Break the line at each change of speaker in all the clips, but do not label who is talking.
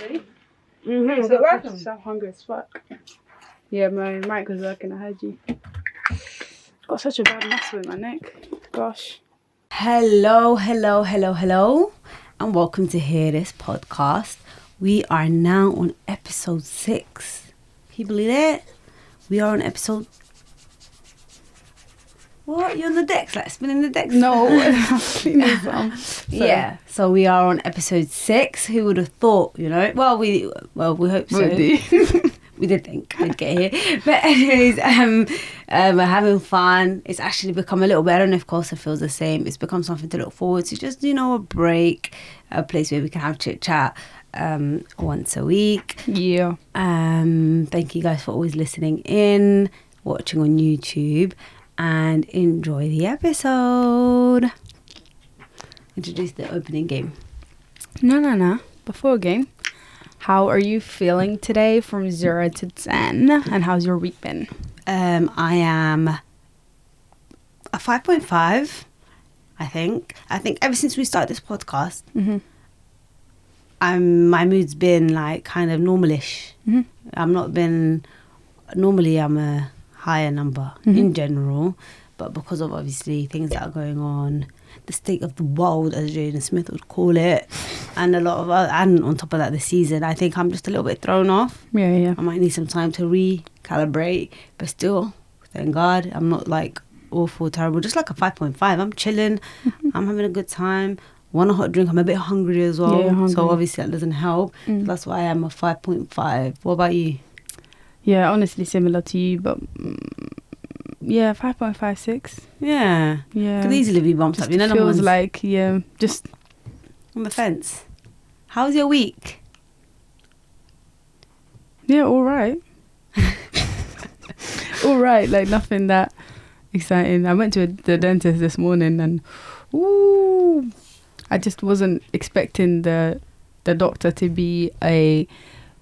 Ready?
Mm-hmm.
Is it working?
So hungry as fuck. Yeah, my mic was working, I heard you. Got such a bad muscle in my neck. Gosh.
Hello, and welcome to Hear This Podcast. We are now on episode 6. Can you believe it? We are on episode... What? You're on the decks, like spinning the decks?
No, I'm cleaning some.
Yeah, so we are on episode 6. Who would have thought, you know? Well, we hope so. We did think we'd get here. But anyways, we're having fun. It's actually become a little bit, I don't know if Costa feels the same. It's become something to look forward to. Just, a break, a place where we can have chit-chat once a week.
Yeah.
Thank you guys for always listening in, watching on YouTube, and enjoy the episode. Introduce the opening game.
No. Before game, how are you feeling today from 0 to 10? And how's your week been?
I am a 5.5, I think. I think ever since we started this podcast, my mood's been like kind of normalish. Normally I'm a higher number in general, but because of obviously things that are going on, the state of the world, as Jaden Smith would call it, and a lot of and on top of that, the season, I think I'm just a little bit thrown off.
Yeah.
I might need some time to recalibrate, but still, thank God, I'm not like awful, terrible, just like a 5.5. I'm chilling, I'm having a good time. Want a hot drink, I'm a bit hungry as well, so obviously that doesn't help. So that's why I'm a 5.5. What about you?
Yeah, honestly similar to you, but 5.56.
Yeah. Could easily be bumped up.
Feels like, just
on the fence. How's your week?
Yeah, all right. All right, like nothing that exciting. I went to the dentist this morning and I just wasn't expecting the doctor to be a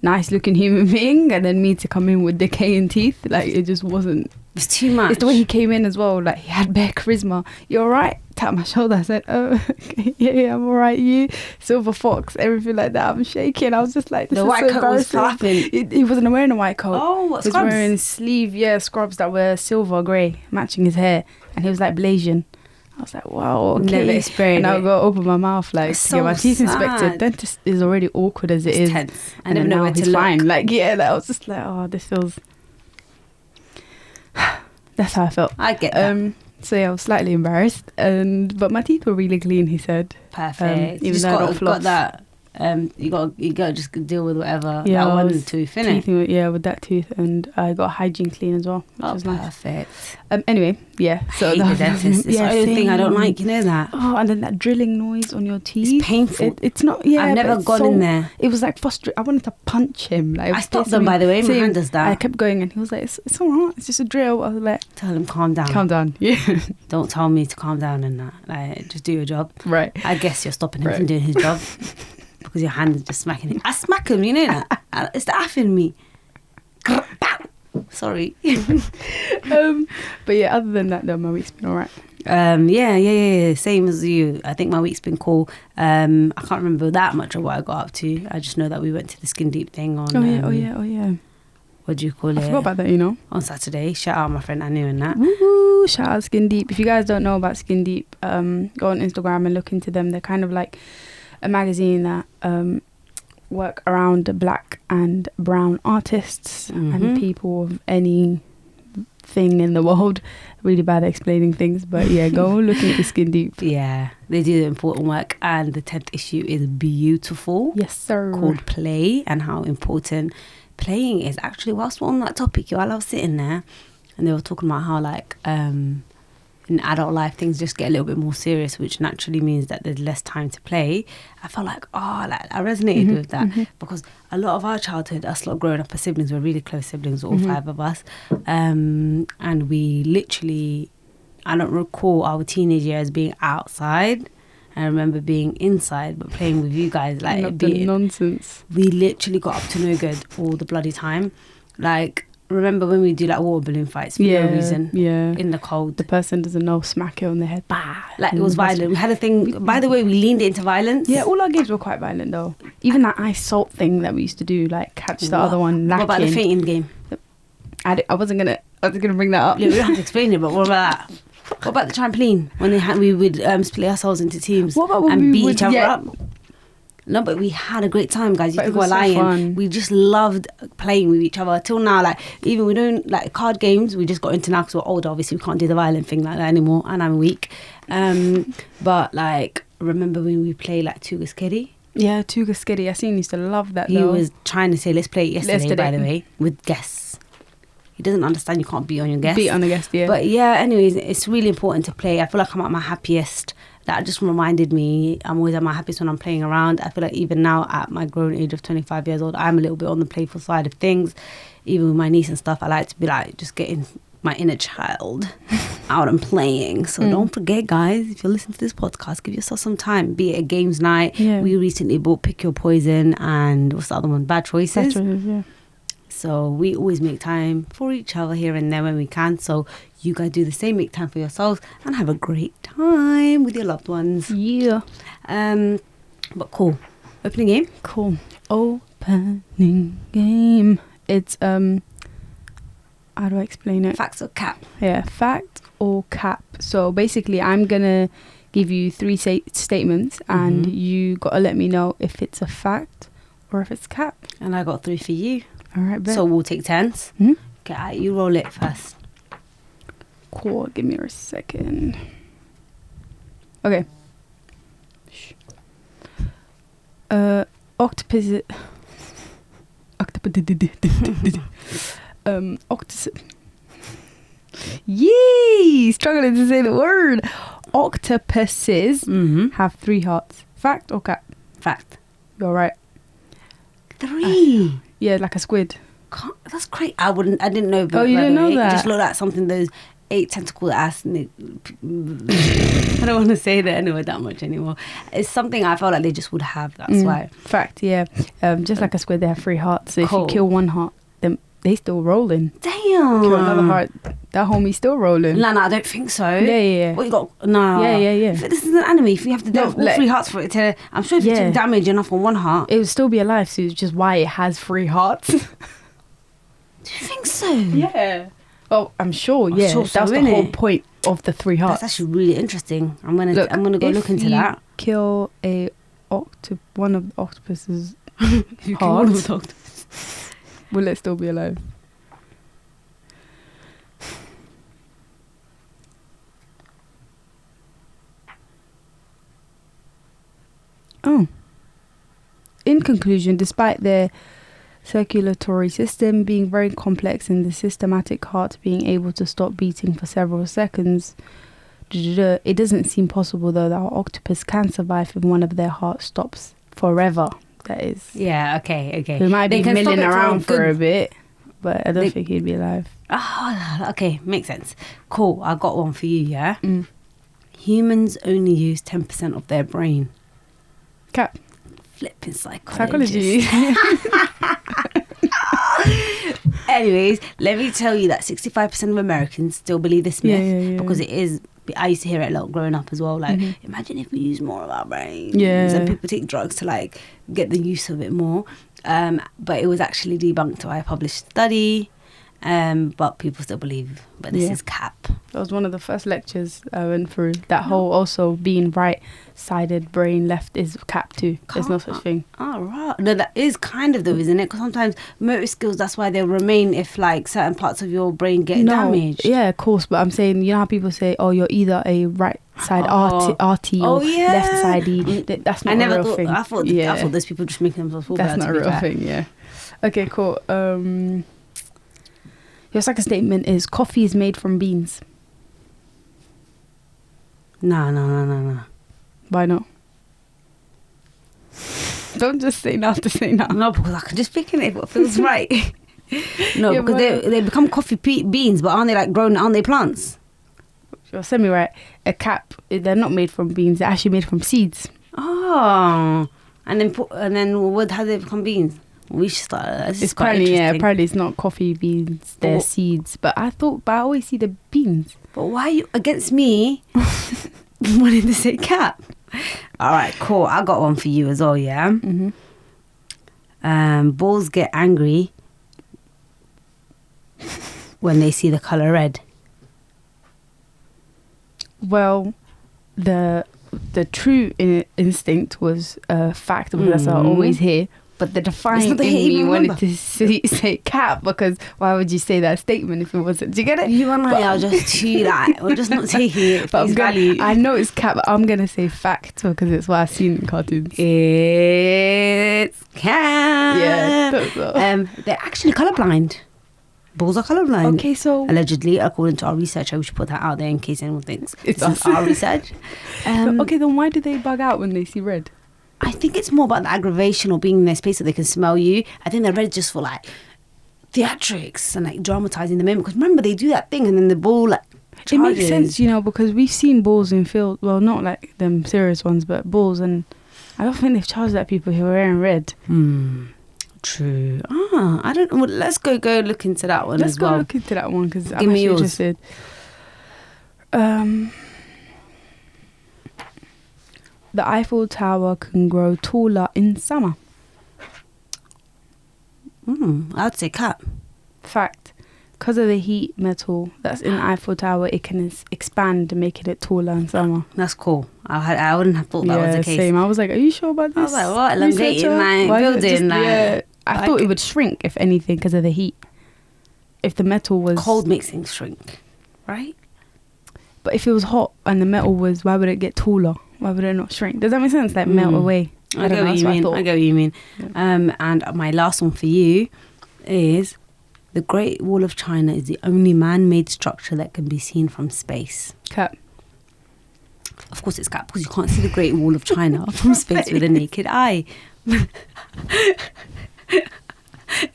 nice looking human being and then me to come in with decaying teeth. Like it just wasn't.
It's too much.
It's the way he came in as well. Like he had bare charisma. You all right? Tapped my shoulder. I said, oh, okay, yeah, I'm all right. You, silver fox, everything like that. I'm shaking. I was just like, this
the
is
white
so
coat was flapping.
He wasn't wearing a white coat.
Oh, what
he was
scrubs?
wearing scrubs that were silver grey, matching his hair, and he was like Blasian. I was like, wow, okay.
Never experienced.
And I go open my mouth like to get my teeth inspected. Dentist is already awkward as it is.
Tense.
And then now he's fine. Like, I was just like, oh, this feels... That's how I felt.
I get that.
So I was slightly embarrassed, but my teeth were really clean. He said,
perfect.
Even though I don't floss.
Got that. You got to just deal with whatever.
Yeah,
that one tooth, innit?
With that tooth, and I got hygiene clean as well, which was nice.
Perfect.
Anyway, yeah. So
I hate the dentist. It's the only thing I don't like. You know that.
Oh, and then that drilling noise on your teeth.
It's painful.
It's not. Yeah,
I've never gone in there.
It was like frustrating. I wanted to punch him. Like
I stopped them, by the way. My hand does that.
I kept going, and he was like, "It's all right. It's just a drill." I was like,
"Tell him calm down.
Calm down." Yeah.
Don't tell me to calm down and that. Like, just do your job.
Right.
I guess you're stopping him from doing his job. Because your hand is just smacking him. I smack him, you know that? It's the F in me. Sorry.
But yeah, other than that though, my week's been alright.
Yeah. Same as you. I think my week's been cool. I can't remember that much of what I got up to. I just know that we went to the Skin Deep thing on...
Oh yeah.
What do you call it?
I forgot about that,
On Saturday. Shout out my friend Anu and that.
Woo! Shout out Skin Deep. If you guys don't know about Skin Deep, go on Instagram and look into them. They're kind of like a magazine that work around black and brown artists and people of any thing in the world. Really bad at explaining things, but yeah, go look into Skin Deep.
Yeah, they do important work, and the 10th issue is beautiful.
Yes, sir.
Called Play, and how important playing is. Actually, whilst we're on that topic, while I was sitting there, and they were talking about how like in adult life things just get a little bit more serious, which naturally means that there's less time to play. I felt like I resonated with that because a lot of our childhood, us lot growing up as siblings, were really close siblings, all 5 of us, and we literally, I don't recall our teenage years being outside. I remember being inside but playing with you guys, like
nonsense.
We literally got up to no good all the bloody time. Like remember when we do like water balloon fights for no reason?
Yeah.
In the cold.
The person doesn't know, smack it on the head. Bah!
Like it was violent. We had a thing. By the way, we leaned it into violence.
Yeah, all our games were quite violent though. Even that ice salt thing that we used to do, like catch the other one lacking.
What about the fainting game?
I wasn't gonna bring that up.
Yeah, we don't have to explain it, but what about that? What about the trampoline when we would split ourselves into teams and beat each other up? No, but we had a great time, guys. You think we're lying.
Fun.
We just loved playing with each other. Till now, like, even we don't, like, card games, we just got into now because we're older. Obviously, we can't do the violent thing like that anymore, and I'm weak. But, like, remember when we played, like, Tuga Skiddy?
Yeah, Tuga Skiddy. I seen used to love that,
He
though.
was trying to say, let's play it yesterday, by the way, with guests. He doesn't understand you can't beat on your guest.
Beat on the guest, yeah.
But, yeah, anyways, it's really important to play. I feel like I'm at my happiest. That just reminded me, I'm always at my happiest when I'm playing around. I feel like even now at my grown age of 25 years old, I'm a little bit on the playful side of things. Even with my niece and stuff, I like to be like, just getting my inner child out and playing. So don't forget, guys, if you're listening to this podcast, give yourself some time. Be it a games night.
Yeah.
We recently bought Pick Your Poison and what's the other one? Bad Choices.
Yeah.
So we always make time for each other here and there when we can. So you guys do the same, make time for yourselves and have a great time with your loved ones.
Yeah.
But cool. Opening game?
Cool. Opening game. It's how do I explain it?
Facts or cap?
Yeah, fact or cap. So basically I'm gonna give you 3 statements and you gotta let me know if it's a fact or if it's cap.
And I got 3 for you.
All right, bet.
So we'll take turns. Okay, you roll it first.
Cool. Give me a second. Okay. Octopus. Yee! Struggling to say the word. Octopuses have 3 hearts. Fact or cap?
Fact.
You're right.
3.
Yeah, like a squid.
That's great. I didn't know.
Oh, you didn't know that?
It just looked like something those 8 tentacle ass. I don't want to say that anyway that much anymore. It's something I felt like they just would have. That's why.
Fact. Yeah. Just like a squid, they have 3 hearts. So if you kill one heart, then they still rolling.
Damn.
Kill another heart, that homie's still rolling.
No, I don't think so.
Yeah.
What you got? No.
Yeah.
If this is an anime, if you have to do all 3 hearts for it to, I'm sure if you took damage enough on one heart,
it would still be alive. So it's just why it has 3 hearts.
Do you think so?
Yeah. Oh, I'm sure. Yeah,
sure
that's the whole point of the 3 hearts.
That's actually really interesting. I'm gonna go look into that.
Kill one of the octopus's
You kill one of the octopus.
Will it still be alive? Oh. In conclusion, despite their circulatory system being very complex and the systematic heart being able to stop beating for several seconds, it doesn't seem possible though that our octopus can survive if one of their hearts stops forever. That is.
Yeah, okay.
He might be milling around for a bit, but I don't think he'd be alive.
Oh, okay, makes sense. Cool, I got one for you, yeah? Humans only use 10% of their brain.
Cap.
Flipping psychology. Anyways, let me tell you that 65% of Americans still believe this myth because it is. I used to hear it a lot growing up as well. Like, imagine if we use more of our brains.
Yeah.
And people take drugs to like get the use of it more. But it was actually debunked by a published study. But people still believe. But this is cap.
That was one of the first lectures I went through. That whole also being right-sided brain left is cap too. There's no such thing.
Oh, right. No, that is kind of though, isn't it? Because sometimes motor skills, that's why they remain if like certain parts of your brain get damaged.
Yeah, of course. But I'm saying, you know how people say, oh, you're either a right side RT or left side E. That's not a real thing.
I thought those people just making themselves feel better.
That's not a real thing, yeah. Okay, cool. Your second statement is coffee is made from beans.
No.
Why not? Don't just say no to say no.
No, because I can just pick in it what feels right. No, because they become coffee beans, but aren't they like grown? Aren't they plants?
You're semi-right. A cap, they're not made from beans. They're actually made from seeds.
Oh, and then how do they become beans? We should start. This is
It's
quite
apparently,
interesting.
apparently it's not coffee beans, they're seeds. But I always see the beans.
But why are you against me wanting to say cap? All right, cool. I got one for you as well, yeah?
Mm-hmm.
Balls get angry when they see the colour red.
Well, the true instinct was fact, because that's what I always hear. But the defiant in me wanted to say cap, because why would you say that statement if it wasn't? Do you get it?
You and I are just too like, we're just not taking it
But
face value.
I know it's cap, but I'm gonna say fact because it's what I've seen in cartoons.
It's cap.
Yeah, that's all.
They're actually colourblind. Balls are colourblind.
Okay, so
Allegedly, according to our research, we should put that out there in case anyone thinks
It's
this is
us.
our research.
okay, then why do they bug out when they see red?
I think it's more about the aggravation or being in their space so they can smell you. I think they're red just for like theatrics and like dramatizing the moment. Because remember, they do that thing and then the ball like
It makes
charges.
sense, because we've seen balls in field. Well, not like them serious ones, but balls, and I don't think they've charged at people who are wearing red.
True. I don't know. Well, let's go look into that one
Let's
as
go
well.
look into that one because I'm
Give me
actually
yours.
interested. The Eiffel Tower can grow taller in summer.
I'd say cap.
Fact. Because of the heat metal that's in the Eiffel Tower, it can expand, making it taller in summer.
That's cool. I wouldn't have thought that was the case.
Same. I was like, are you sure about this?
I was like, what? Elongating,
researcher?
like,
Why is it
building, like-
yeah. I
like
thought
it.
it would shrink, if anything, because of the heat. If the metal was...
Cold makes things shrink, right?
But if it was hot and the metal was... Why would it get taller? Why would it not shrink? Does that make sense? Like, melt away.
I
don't
get
know,
what
that's
you
what I
mean.
thought.
I get what you mean.
Yeah.
And my last one for you is the Great Wall of China is the only man-made structure that can be seen from space.
Cap.
Of course it's cap because you can't see the Great Wall of China from space with a naked eye.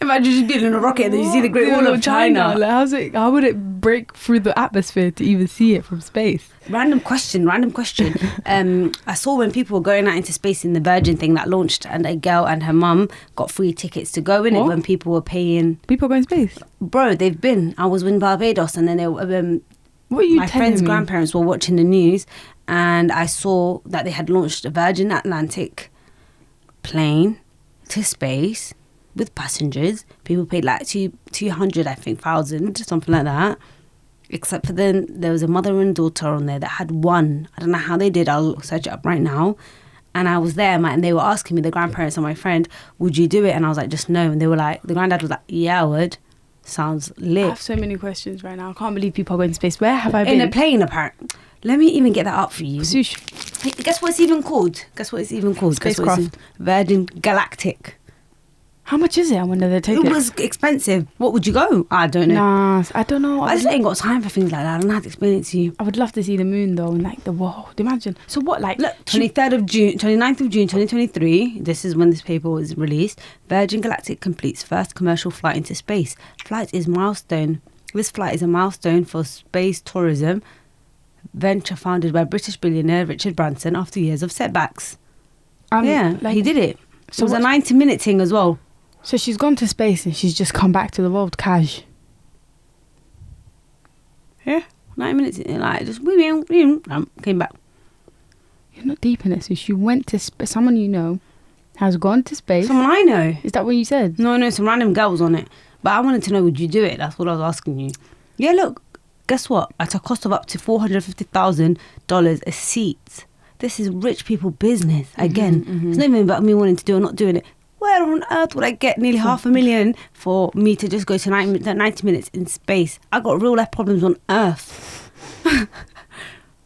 Imagine just being in a rocket and then you see the Great Wall of China.
Like, how would it break through the atmosphere to even see it from space?
Random question. I saw when people were going out into space in the Virgin thing that launched, and a girl and her mum got free tickets to go in it
What?
when people were paying.
People go in space?
Bro, they've been. I was in Barbados, and then they were,
What are you
my
telling
friend's
me?
grandparents were watching the news, and I saw that they had launched a Virgin Atlantic plane to space with passengers. People paid like 200, I think, thousand, something like that. Except for then there was a mother and daughter on there that had one. I don't know how they did. I'll search it up right now. And I was there, and they were asking me, the grandparents and my friend, would you do it? And I was like, just no. And they were like, the granddad was like, yeah, I would. Sounds
I
lit.
have so many questions right now. I can't believe people are going to space. Where have I been?
In a plane, apparently. Let me even get that up for you.
Sushi.
Hey, guess what it's even called?
Spacecraft.
Virgin Galactic.
How much is it? I wonder they take
It
it.
was expensive. What would you go? I don't know.
Nah, I don't know.
I just ain't got time for things like that. I don't know how to explain it to you.
I would love to see the moon though, and like the world. Imagine. So what? Like,
Look, 29th of June 2023. This is when this paper was released. Virgin Galactic completes first commercial flight into space. This flight is a milestone for space tourism venture founded by British billionaire Richard Branson after years of setbacks. He did it. So it was a 90-minute thing as well.
So she's gone to space and she's just come back to the world cash.
Yeah, 90 minutes. Like just came back.
You're not deep in it. So she went to someone you know has gone to space.
Someone I know.
Is that what you said?
No, some random girl was on it. But I wanted to know, would you do it? That's what I was asking you. Yeah, look, guess what? At a cost of up to $450,000 a seat. This is rich people business. Again, it's not even about me wanting to do or not doing it. Where on earth would I get nearly $500,000 for me to just go to 90 minutes in space? I got real life problems on Earth.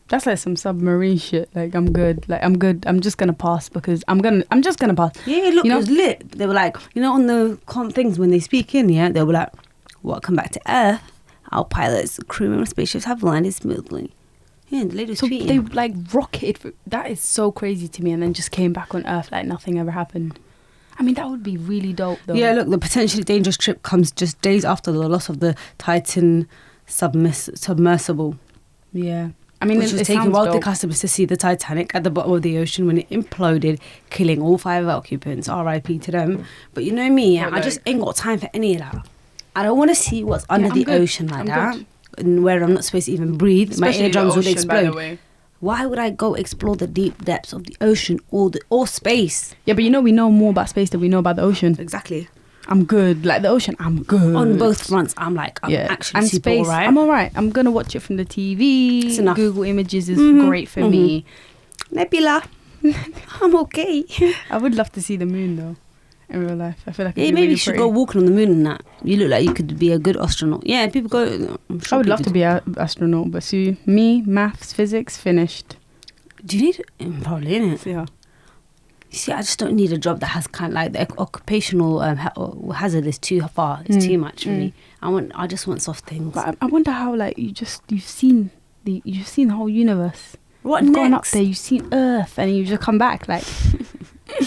That's like some submarine shit. Like I'm good. I'm just gonna pass because I'm just gonna pass.
Yeah, look,
You know?
it was lit. They were like, on the things when they speak in, yeah, they were like, welcome back to Earth. Our pilots, crewmen of spaceships have landed smoothly. Yeah, the lady was
So
tweeting.
they like rocketed. That is so crazy to me, and then just came back on Earth like nothing ever happened. I mean, that would be really dope, though.
Yeah, look, the potentially dangerous trip comes just days after the loss of the Titan submersible.
Yeah. I mean,
which was
it
taking
sounds
wealthy
dope.
customers to see the Titanic at the bottom of the ocean when it imploded, killing all 5 occupants. R.I.P. to them. But you know me,
But
I just
like-
ain't got time for any of that. I don't want to see what's under
I'm
the
good.
ocean like
I'm
that,
good.
and where I'm not supposed to even breathe.
Especially
My eardrums
the
would
ocean, by the
explode.
way.
Why would I go explore the deep depths of the ocean or space?
Yeah, but you know, we know more about space than we know about the ocean.
Exactly.
I'm good. Like the ocean, I'm good.
On both fronts, I'm actually
and
super
space,
alright.
I'm alright. I'm gonna watch it from the TV.
It's enough.
Google Images is
Mhm,
great for me.
Nebula. I'm okay.
I would love to see the moon though, in real life. I feel like
Yeah,
it'd be
maybe
really
you should
pretty.
go walking on the moon and that. You look like you could be a good astronaut. Yeah, people go. I'm sure
I would love
people
to be an astronaut, but see, me, maths, physics, finished.
Do you need probably innit?
See how?
You see, I just don't need a job that has kind of like the occupational hazard is too far. It's too much for me. I just want soft things.
But I wonder how like you've seen the whole universe.
What
You've
next?
gone up there, you've seen Earth, and you just come back like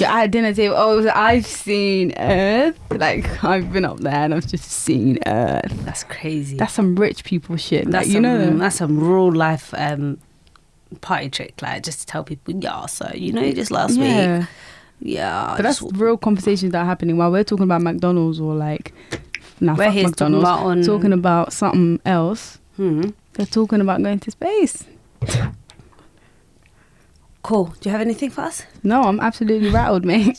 you're at dinner table. Oh, I've seen Earth. Like I've been up there and I've just seen Earth.
That's crazy.
That's some rich people shit.
That's
Like, you know.
that's some real life party trick. Like just to tell people, yeah. So you know, just last week, yeah.
But that's real conversations that are happening while we're talking about McDonald's or like. Nah,
We're
fuck
here
McDonald's. Talking about something else. They're talking about going to space.
Cool. Do you have anything for us?
No, I'm absolutely rattled, mate.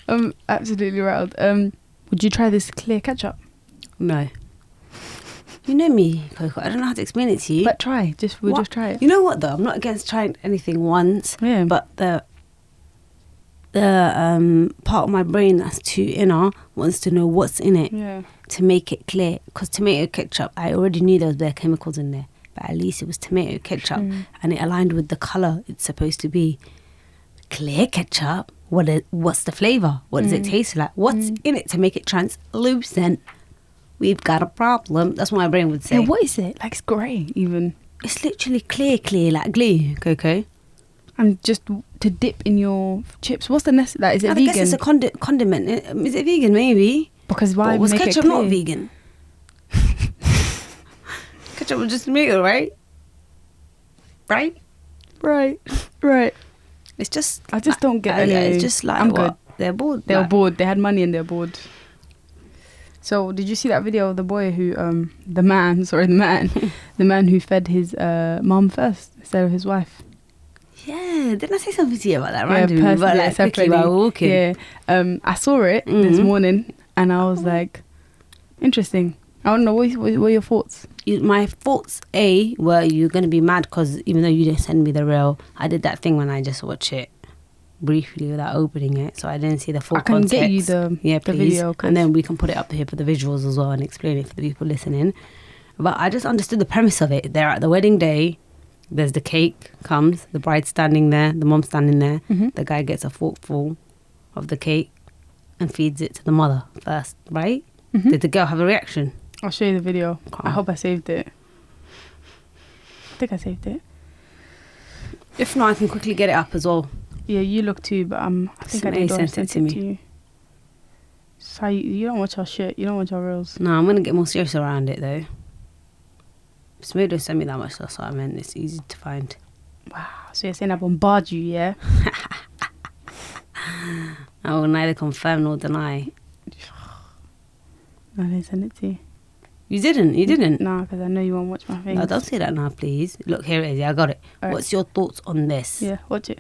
I'm absolutely rattled. Would you try this clear ketchup?
No. You know me, Coco. I don't know how to explain it to you.
But try. We'll just try it.
You know what though? I'm not against trying anything once.
Yeah.
But the part of my brain that's too inner wants to know what's in it
Yeah.
to make it clear. Because tomato ketchup, I already knew there was bare chemicals in there. But at least it was tomato ketchup and it aligned with the colour it's supposed to be. Clear ketchup? What's the flavour? What does it taste like? What's in it to make it translucent? We've got a problem. That's what my brain would say.
Yeah, what is it? Like it's grey even.
It's literally clear like glue, Coco.
And just to dip in your chips. What's the next? Like, is it
I
vegan?
guess it's a condiment. Is it vegan? Maybe.
Because why
Was
make
ketchup
it
not
clear?
vegan? Ketchup was just tomato, right? Right?
Right.
It's just.
I just don't get it.
Yeah,
Anyway.
it's just like
I'm
what?
good.
They're bored.
They were
like-
bored. They had money and they're bored. So did you see that video of the boy who, the man who fed his mum first instead of his wife?
Yeah, didn't I say something to you about that
Yeah,
randomly? But
personally,
like quickly
separately.
while walking.
Yeah. I saw it this morning and I was like, interesting. I don't know, what are your thoughts?
My thoughts, were you're going to be mad because even though you didn't send me the reel, I did that thing when I just watch it briefly without opening it, so I didn't see the full
I can
context.
get you the
please.
video. 'Cause
And then we can put it up here for the visuals as well and explain it for the people listening. But I just understood the premise of it. They're at the wedding day. There's the cake comes, the bride's standing there, the mom's standing there. The guy gets a forkful of the cake and feeds it to the mother first, right? Did the girl have a reaction?
I'll show you the video.
Calm.
I hope I saved it. I think I saved it.
If not, I can quickly get it up as well.
Yeah, you look too, but I think I
Somebody
did go and
sent it
sent
to
it to you. So you don't watch our shit. You don't watch our reels.
No, I'm going to get more serious around it though. Smoke don't send me that much, that's what I meant. It's easy to find.
Wow. So you're saying I bombard you, yeah?
I will neither confirm nor deny.
I didn't send it to you.
You didn't?
No, because I know you won't watch my things.
No, don't say that now, please. Look, here it is. Yeah, I got it.
All right.
What's your thoughts on this?
Yeah, watch it.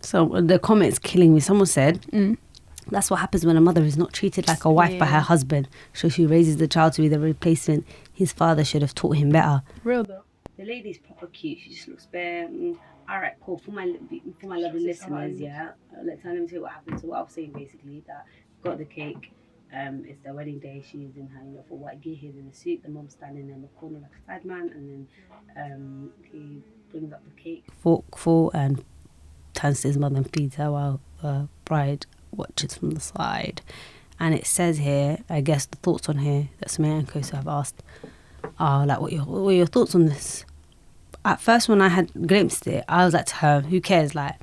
So the comments killing me. Someone said, that's what happens when a mother is not treated like a wife by her husband. So she raises the child to be the replacement. His father should have taught him better.
Real though.
The lady's proper cute. She just looks bare. All right, cool. For my lovely listeners, yeah. Let me tell you what happened. So what I was saying basically that got the cake. It's their wedding day. She's in her for white gear. He's in a suit. The mom's standing in the corner like a side man, and then he brings up the cake, forkful, and turns to his mother and feeds her while the bride watches from the side. And it says here, I guess the thoughts on here that Samir and Kosa have asked are like, what are your thoughts on this? At first, when I had glimpsed it, I was like to her, who cares? Like,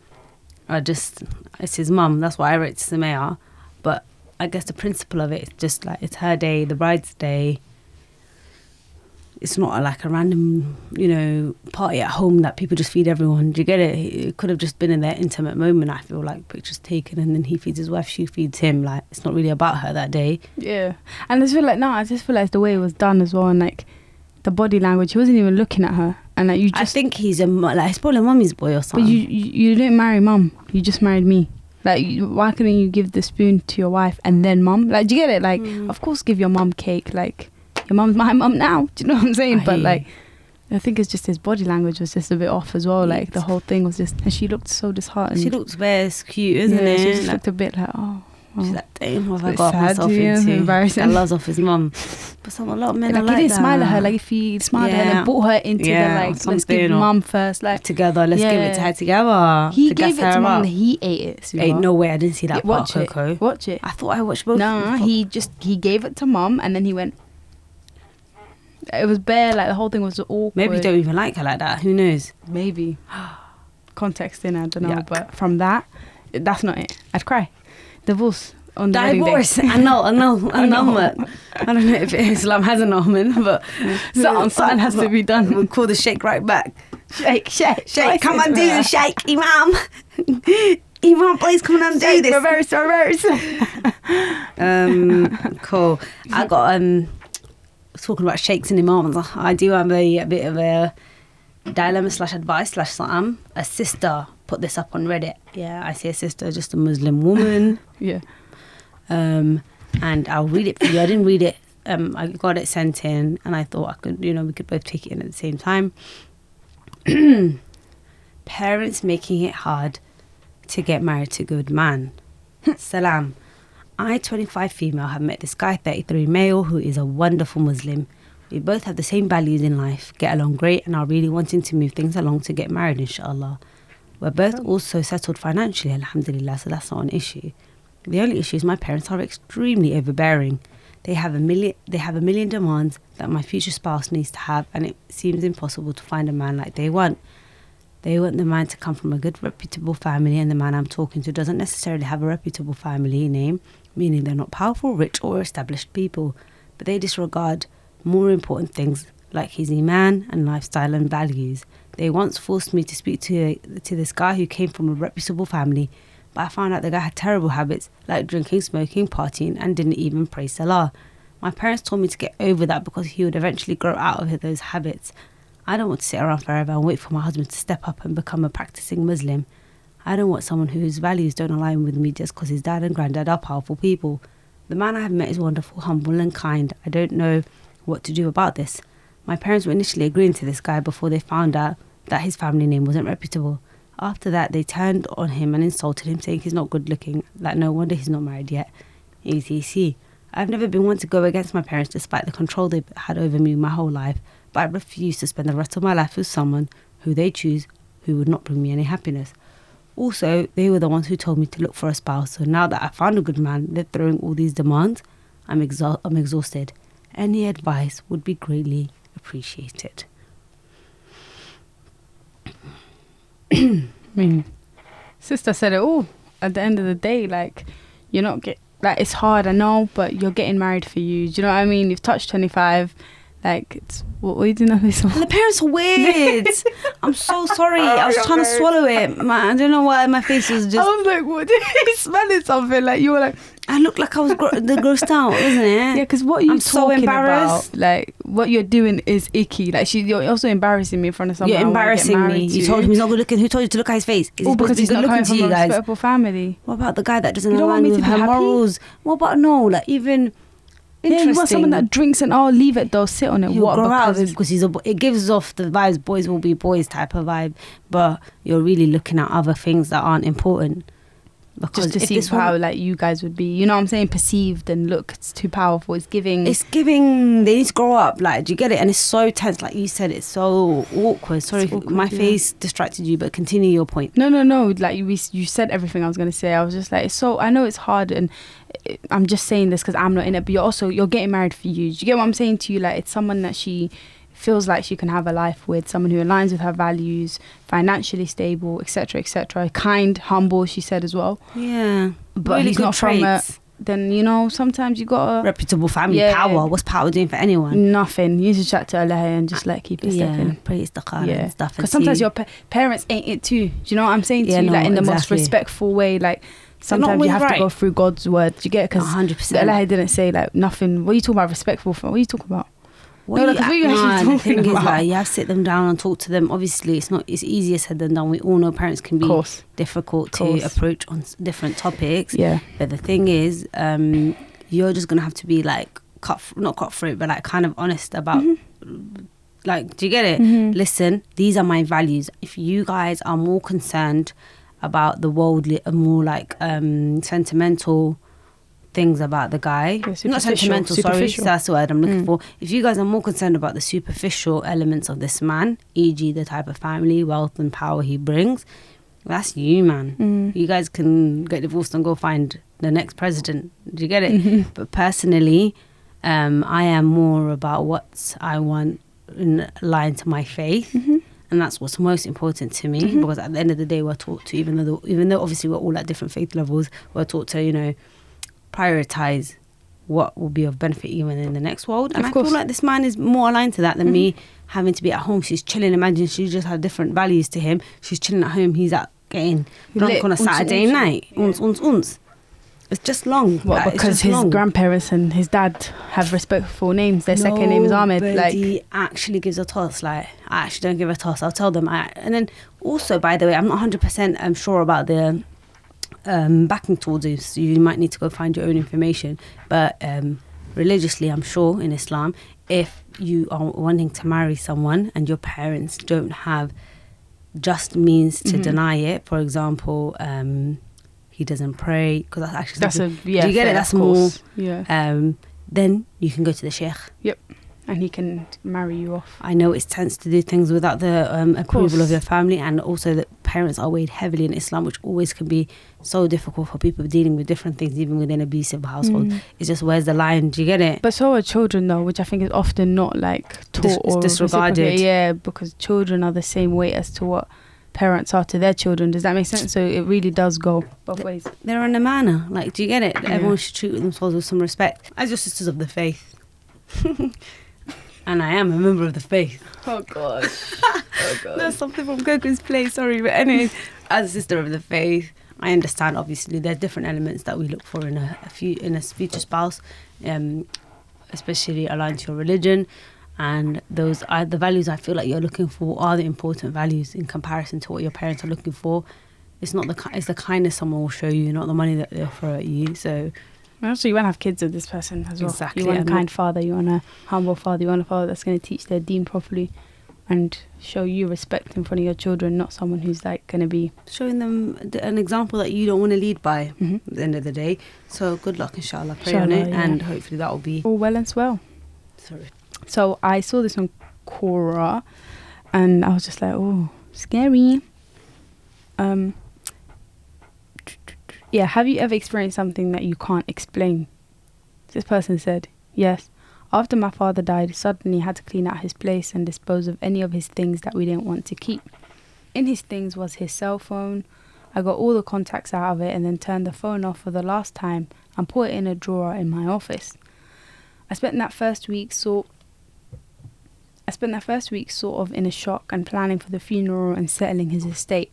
it's his mum. That's why I wrote to Samaya. But I guess the principle of it is just like, it's her day, the bride's day. It's not like a random, party at home that people just feed everyone. Do you get it? It could have just been in their intimate moment, I feel like, pictures taken, and then he feeds his wife, she feeds him. Like, it's not really about her that day.
Yeah. And I just feel like it's the way it was done as well, and like the body language. He wasn't even looking at her, and like
I think he's he's probably a mummy's boy or something.
But you didn't marry mum. You just married me. Like, why couldn't you give the spoon to your wife and then mum? Like, do you get it? Like, of course, give your mum cake. Like, your mum's my mum now. Do you know what I'm saying? But like, I think it's just his body language was just a bit off as well. Like, the whole thing was just, and she looked so disheartened.
She looks very cute, isn't it?
She just looked a bit like, oh.
She's like, damn, what have I got myself into?
Embarrassing.
I loves off his mum. But a lot of men are like
he didn't
that.
smile at her. Like, if he smiled at her and brought her into the, like, let's give mum first. Like,
together, let's give it to her together.
He gave it to mum and he ate it.
Ain't no way, I didn't see that part, Coco.
Watch it.
I thought I watched both.
No, he gave it to mum and then he went. It was bare, like, the whole thing was awkward.
Maybe you don't even like her like that. Who knows?
Maybe. Context in, I don't know. But from that's not it. I'd cry. Divorce. On the
divorce. I know. I don't know if Islam has an omen, but something has to be done. We'll call the sheikh right back. Sheikh, come and do the sheikh, Imam. Imam, please come and do this.
Reverse.
Cool. I got talking about sheikhs and imams. I do have a bit of a dilemma / advice / something. A sister put this up on Reddit. Yeah, I see a sister, just a Muslim woman.
Yeah.
And I'll read it for you. I didn't read it. I got it sent in, and I thought I could, we could both take it in at the same time. Parents making it hard to get married to a good man. Salam. I, 25 female, have met this guy, 33 male, who is a wonderful Muslim. We both have the same values in life, get along great, and are really wanting to move things along to get married, inshallah. We're both also settled financially, alhamdulillah, so that's not an issue. The only issue is my parents are extremely overbearing. They have a million demands that my future spouse needs to have, and it seems impossible to find a man like they want. They want the man to come from a good, reputable family, and the man I'm talking to doesn't necessarily have a reputable family name, meaning they're not powerful, rich, or established people. But they disregard more important things like his iman and lifestyle and values. They once forced me to speak to this guy who came from a reputable family, but I found out the guy had terrible habits like drinking, smoking, partying, and didn't even pray Salah. My parents told me to get over that because he would eventually grow out of those habits. I don't want to sit around forever and wait for my husband to step up and become a practicing Muslim. I don't want someone whose values don't align with me just because his dad and granddad are powerful people. The man I have met is wonderful, humble and kind. I don't know what to do about this. My parents were initially agreeing to this guy before they found out that his family name wasn't reputable. After that, they turned on him and insulted him, saying he's not good looking, like no wonder he's not married yet. etc. I've never been one to go against my parents despite the control they've had over me my whole life, but I refuse to spend the rest of my life with someone who they choose who would not bring me any happiness. Also, they were the ones who told me to look for a spouse, so now that I found a good man, they're throwing all these demands. I'm exhausted. Any advice would be greatly appreciated.
I mean, sister said it all. At the end of the day, like, you're not it's hard, I know, but you're getting married for you. Do you know what I mean? You've touched 25. Like, it's what are you doing on this one?
The parents are weird. I'm so sorry. I was trying to swallow it. I don't know why my face was just.
I was like, what? Did you smelling something? Like, you were like.
I looked like I was grossed out, isn't it?
Yeah, because what you're
so embarrassed.
About, like, what you're doing is icky. Like, you're also embarrassing me in front of someone.
You're embarrassing me. You told him he's not good looking. Who told you to look at his face?
Because he's not coming from a respectable family.
What about the guy that doesn't align with her morals? What about even?
Yeah, you want someone that drinks and leave it though, sit on it.
He'll grow out because it gives off the vibes, boys will be boys type of vibe, but you're really looking at other things that aren't important. Because
just to see how like you guys would be, you know what I'm saying, perceived and look, it's too powerful. It's giving, they need to grow up. Like, do you get it? And it's so tense, like you said, it's so awkward. Sorry, my face distracted you, but continue your point. No. Like you said everything I was gonna say. I was just like, so I know it's hard, and I'm just saying this because I'm not in it. But you're getting married for you. Do you get what I'm saying to you? Like, it's someone that she feels like she can have a life with someone who aligns with her values, financially stable, etc., etc. Kind, humble, she said as well.
Yeah.
But
really
he's
good
not from
traits.
then, you know, sometimes you gotta...
Reputable family.
Yeah.
Power. What's power doing for anyone?
Nothing. You need to chat to Allah and just like keep it stepping.
Praise the Quran and stuff.
Because sometimes your parents ain't it too. Do you know what I'm saying to you?
No,
like in the most
exactly.
respectful way. Like sometimes you have to go through God's word. Do you get it? Because
100%.
Allah didn't say like nothing. What are you talking about respectful for? What are you talking about?
The thing is,
about?
like, you have to sit them down and talk to them. Obviously, it's easier said than done. We all know parents can be difficult to approach on different topics.
Yeah.
But the thing is, you're just gonna have to be like not cutthroat, but like kind of honest about. Like, do you get it? Listen, these are my values. If you guys are more concerned about the worldly, more like sentimental things about the guy, not sentimental, sorry, that's the word I'm looking for. If you guys are more concerned about the superficial elements of this man, e.g. the type of family, wealth and power he brings, that's you, man. You guys can get divorced and go find the next president. Do you get it? But personally, I am more about what I want in line to my faith. And that's what's most important to me, because at the end of the day, we're taught to, even though obviously we're all at different faith levels, we're taught to, you know, prioritize what will be of benefit even in the next world. And I feel like this man is more aligned to that than me having to be at home. She's chilling. Imagine she just had different values to him. She's chilling at home. He's out getting drunk on a Saturday night. It's just long.
Well, because his grandparents and his dad have respectful names. Their second name is Ahmed. Like,
he actually gives a toss. Like, I actually don't give a toss. I'll tell them. And then also, by the way, I'm not 100% sure about the backing towards this. So you might need to go find your own information. But religiously, I'm sure in Islam, if you are wanting to marry someone and your parents don't have just means to deny it, for example, he doesn't pray, because that's actually do you get it? That's more. Then you can go to the sheikh.
Yep. And he can marry you off.
I know it's tense to do things without the approval of your family, and also that parents are weighed heavily in Islam, which always can be so difficult for people dealing with different things, even within an abusive household. It's just, where's the line? Do you get it?
But so are children, though, which I think is often not like taught or
disregarded.
Yeah, because children are the same weight as to what parents are to their children. Does that make sense? So it really does go both ways.
They're in a manner. Like, do you get it? Everyone should treat themselves with some respect. As your sisters of the faith. And I am a member of the faith.
Oh gosh.
That's something from Goku's play, sorry. But anyways, as a sister of the faith, I understand obviously there are different elements that we look for in a future spouse, especially aligned to your religion. And those are the values I feel like you're looking for are the important values in comparison to what your parents are looking for. It's not it's the kindness someone will show you, not the money that they offer at you. So
also, you want to have kids with this person as well.
Exactly.
You want a kind father, you want a humble father, you want a father that's going to teach their deen properly and show you respect in front of your children, not someone who's like going to be
showing them an example that you don't want to lead by at the end of the day. So good luck, inshallah. Pray on it, and hopefully that will be
all well and swell.
Sorry.
So I saw this on Quora and I was just like, oh, scary. Yeah, have you ever experienced something that you can't explain? This person said, yes. After my father died, suddenly had to clean out his place and dispose of any of his things that we didn't want to keep. In his things was his cell phone. I got all the contacts out of it and then turned the phone off for the last time and put it in a drawer in my office. I spent that first week sort of in a shock and planning for the funeral and settling his estate.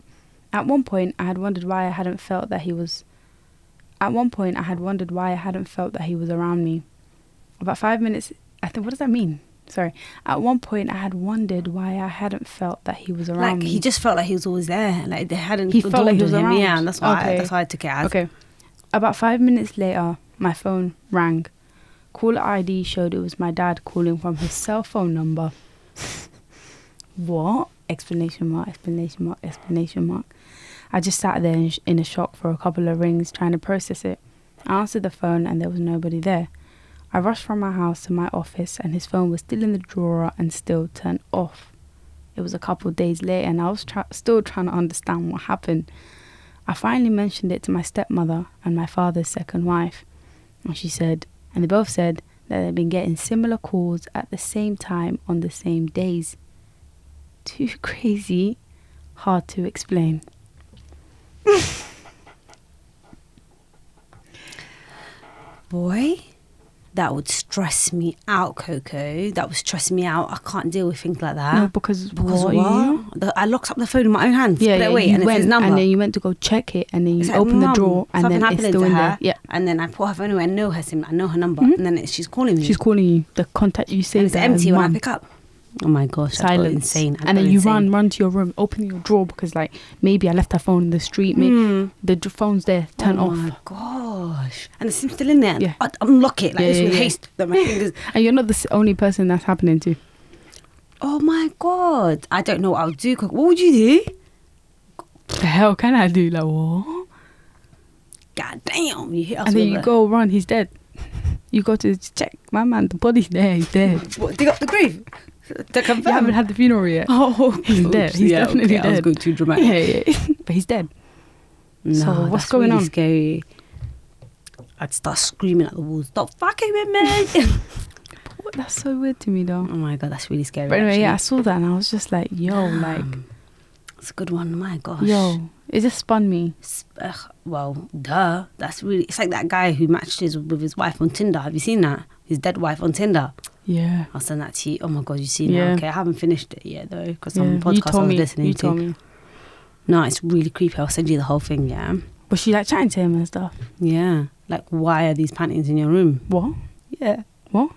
At one point, I had wondered why I hadn't felt that he was around me. About 5 minutes, what does that mean? Sorry. At one point, I had wondered why I hadn't felt that he was around me.
He just felt like he was always there. Like they hadn't.
He felt like he was around.
Yeah, and that's why I took it as.
Okay. About 5 minutes later, my phone rang. Caller ID showed it was my dad calling from his cell phone number. What? Exclamation mark, exclamation mark, exclamation mark. I just sat there in a shock for a couple of rings trying to process it. I answered the phone and there was nobody there. I rushed from my house to my office and his phone was still in the drawer and still turned off. It was a couple of days later and I was still trying to understand what happened. I finally mentioned it to my stepmother and my father's second wife. And they both said that they've been getting similar calls at the same time on the same days. Too crazy, hard to explain.
Boy, that would stress me out, Coco. That would stress me out. I can't deal with things like that.
No, because what?
I locked up the phone in my own hands.
Yeah,
put it away, and it says number.
And then you went to go check it, and then you
It's like,
open the
Mum,
drawer, and then
something
it's
happened
still
to
in
her.
there. Yeah.
And then I put her phone away. I know her SIM. I know her number. And then she's calling me.
She's calling you. The contact you
and
saved
it's
that
empty
as
when I
mum.
pick up. Oh my gosh, that's
Silence.
insane.
And then you run to your room, open your drawer because like maybe I left her phone in the street. Maybe the phone's there. Turn off.
Oh my gosh. And the SIM's still in there.
Yeah.
I'd unlock it like
Yeah,
this with
yeah.
haste. That my fingers.
And you're not the only person that's happening to.
Oh my god. I don't know what I would do. What would you do?
The hell can I do? Like what?
God damn. You hit us
And then
with
you
a-
go run. He's dead. You go to check. My man, the body's there. He's dead.
What, dig up the grave? To confirm.
You haven't had the funeral yet.
Oh,
He's dead. He's definitely
I was
dead.
going too dramatic.
Yeah. But he's dead.
No,
So what's
that's
going
really
on?
Scary. I'd start screaming at the walls. Stop fucking with me.
What? That's so weird to me though.
Oh my god, that's really scary.
But anyway,
actually.
yeah, I saw that and I was just like, yo, like,
It's a good one. My gosh.
yo, it just spun me.
Well, duh. That's really. It's like that guy who matched with his wife on Tinder. Have you seen that? His dead wife on Tinder.
Yeah.
I'll send that to you. Oh my god, you seen
Yeah.
that? Okay, I haven't finished it yet though, because
Yeah.
some
You
podcast I
told
was
me.
listening
You
to.
told me.
No, it's really creepy. I'll send you the whole thing. Yeah.
Was she like chatting to him and stuff?
Yeah. Like, why are these paintings in your room?
What?
Yeah.
What?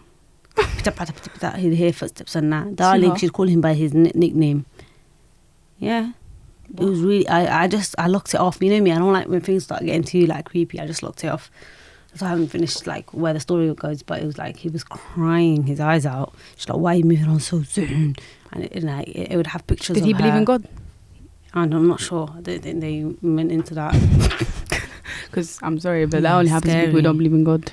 He'd hear footsteps on that. Darling,
Sweetheart.
she's calling him by his nickname. Yeah. It was really, I locked it off. You know me, I don't like when things start getting too like creepy. I just locked it off. So I haven't finished like where the story goes, but it was like he was crying his eyes out. She's like, why are you moving on so soon? And it would have pictures
Did
of
he believe
her.
in God?
And I'm not sure. I don't think they went into that.
Because I'm sorry, but that
Yeah,
only happens to people who
scary.
don't believe in God.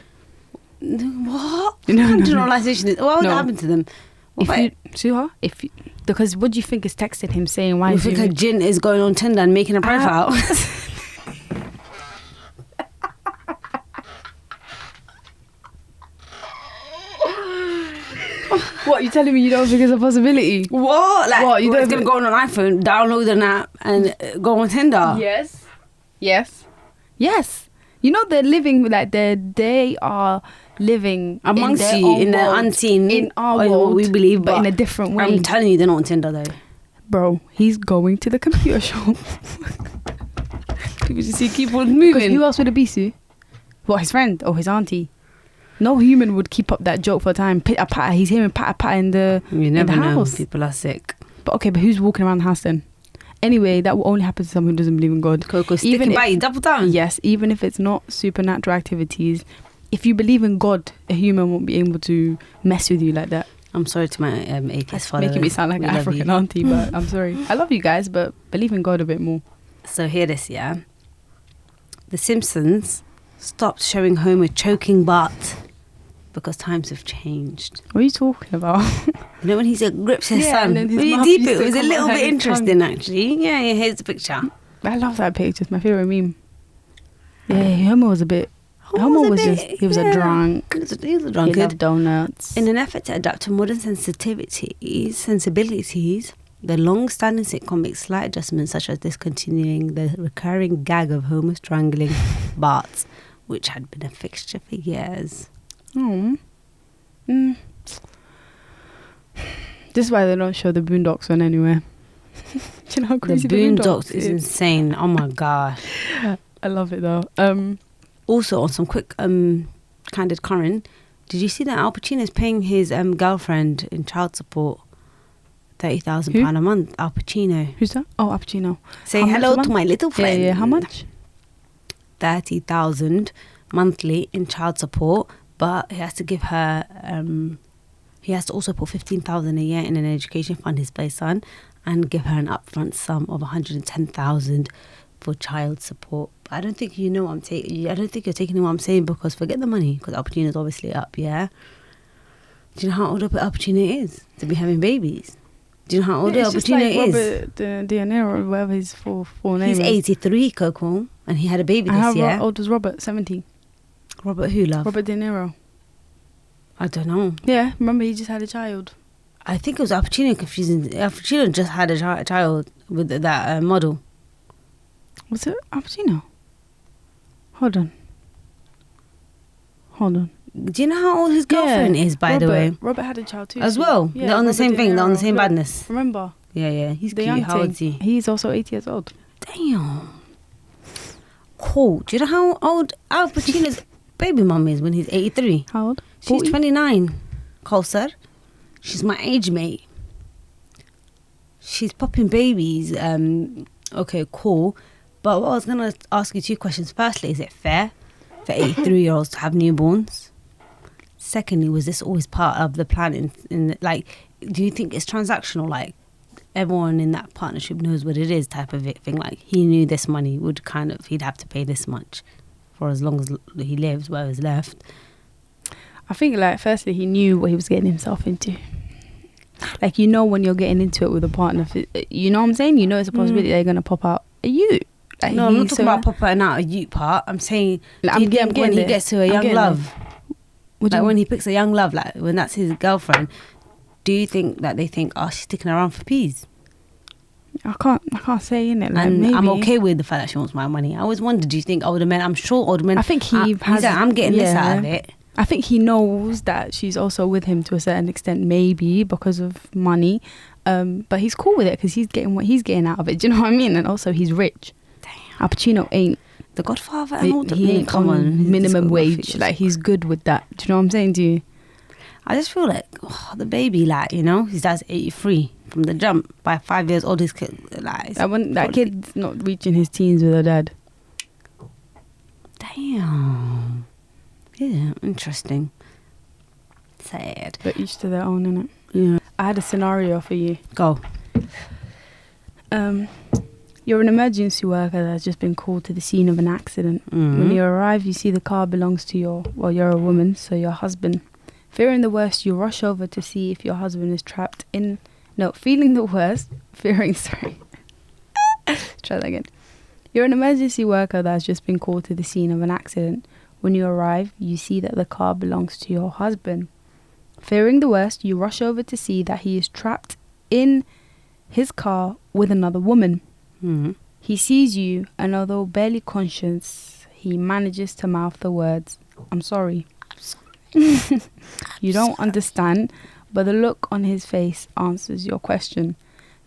What?
No.
Generalization is. What would
No.
happen to them?
Because what do you think is texted him saying why
You
is
think
you
a jinn is going on Tinder and making a profile?
What, you telling me you don't think it's a possibility?
What? Like,
What, you
he's
don't
going to
think-
go on an iPhone, download an app, and go on Tinder?
Yes. You know they're living like they are living
Amongst
in their
you,
own
in the
world,
unseen,
in our
or in
world,
what we believe,
but in a different way.
I'm telling you, they're not on Tinder though.
Bro, he's going to the computer shop.
Because you see, keep on
Because
moving.
who else would it be, Sue? What, his friend or his auntie? No human would keep up that joke for a time. Pitter patter. He's hearing patter patter in the
You never
in the
know.
house.
People are sick.
But okay, but who's walking around the house then? Anyway, that will only happen to someone who doesn't believe in God.
Coco, sticking by you, double down.
Yes, even if it's not supernatural activities, if you believe in God, a human won't be able to mess with you like that.
I'm sorry to my atheist
That's
followers.
making me sound like
We
an
love
African
you.
auntie, but I'm sorry. I love you guys, but believe in God a bit more.
So hear this, yeah. The Simpsons stopped showing Homer choking Bart because times have changed.
What are you talking about?
You know when he grips his
Yeah, and
son?
then his
Really
mouth
deep
used
it
to
was a
come
little
out
bit
his
interesting actually. Yeah, here's the picture.
I love that picture. It's my favorite meme. Yeah, Homer was a bit. Homer was just. He was a drunk.
He was a
He
drunkard.
loved donuts.
In an effort to adapt to modern sensibilities, the long-standing sitcom makes slight adjustments, such as discontinuing the recurring gag of Homer strangling Bart, which had been a fixture for years.
Oh. Mm. This is why they don't show the Boondocks one anywhere. Do you know how
The
crazy
Boondocks is insane. Oh my gosh.
I love it though.
Also, on some quick candid current, did you see that Al Pacino is paying his girlfriend in child support £30,000 a month? Al Pacino.
Who's that? Oh, Al Pacino.
Say
How much a
hello to
month?
my little friend.
Yeah. How much?
30,000 monthly in child support, but he has to give her. He has to also put 15,000 a year in an education fund, his base son, and give her an upfront sum of 110,000 for child support. I don't think you know what I'm taking. I don't think you're taking what I'm saying, because forget the money, because Al Pacino's obviously up. Yeah. Do you know how old Al Pacino is to be having babies? Do you know how old Al Pacino is?
Robert De Niro, whatever his full name
He's
is.
83, Coco, and he had a baby
And
this
how
year.
old was Robert? 70.
Robert who, love?
Robert De Niro.
I don't know.
Yeah, remember he just had a child.
I think it was Al Pacino confusing. Al Pacino just had a child with that model.
Was it Al Pacino? Hold on.
Do you know how old his girlfriend is, by the way?
Robert had a child too.
As well?
Yeah,
they're on the
Robert
same
De
thing. They're on the
Niro.
same
Look,
badness.
Remember?
Yeah. He's
The
cute.
young
How old
thing.
is he?
He's also 80 years old.
Damn. Cool. Do you know how old Al Pacino's baby mum is when he's 83?
How old?
She's
40?
29. Sir. She's my age mate. She's popping babies. Okay, cool. But what I was going to ask you 2 questions. Firstly, is it fair for 83-year-olds to have newborns? Secondly, was this always part of the plan? Do you think it's transactional? Like, everyone in that partnership knows what it is type of thing? Like, he knew this money would he'd have to pay this much for as long as he lives, whatever's left.
I think, like, firstly, he knew what he was getting himself into. Like, when you're getting into it with a partner, you know what I'm saying? You know it's a possibility they're going to pop out a ute. Like,
No, I'm not talking about popping out a ute part. I'm saying,
like,
do you think when he gets to a young love, like when he picks a young love, like when that's his girlfriend, do you think that they think, oh, she's sticking around for peas?
I can't say, innit? Like,
And
maybe.
I'm okay with the fact that she wants my money. I always wondered, do you think older men, I'm sure older men,
I think
he's like, I'm getting this out of it.
I think he knows that she's also with him to a certain extent, maybe because of money. But he's cool with it because he's getting what he's getting out of it. Do you know what I mean? And also, he's rich.
Damn.
Al Pacino ain't.
The Godfather and all
He ain't on minimum wage. Like, he's good with that. Do you know what I'm saying to you?
I just feel like the baby, like, his dad's 83 from the jump. By 5 years old, his kid, like,
That kid's not reaching his teens with her dad.
Damn. Yeah, interesting. Sad.
But each to their own, innit?
Yeah.
I had a scenario for you.
Go.
You're an emergency worker that has just been called to the scene of an accident.
Mm-hmm.
When you arrive, you see the car belongs to you're a woman, so your husband. Fearing the worst, you rush over to see if your husband is trapped in... No, feeling the worst, sorry. Try that again. You're an emergency worker that has just been called to the scene of an accident. When you arrive, you see that the car belongs to your husband. Fearing the worst, you rush over to see that he is trapped in his car with another woman.
Mm-hmm.
He sees you, and although barely conscious, he manages to mouth the words, "I'm sorry." You don't understand, but the look on his face answers your question.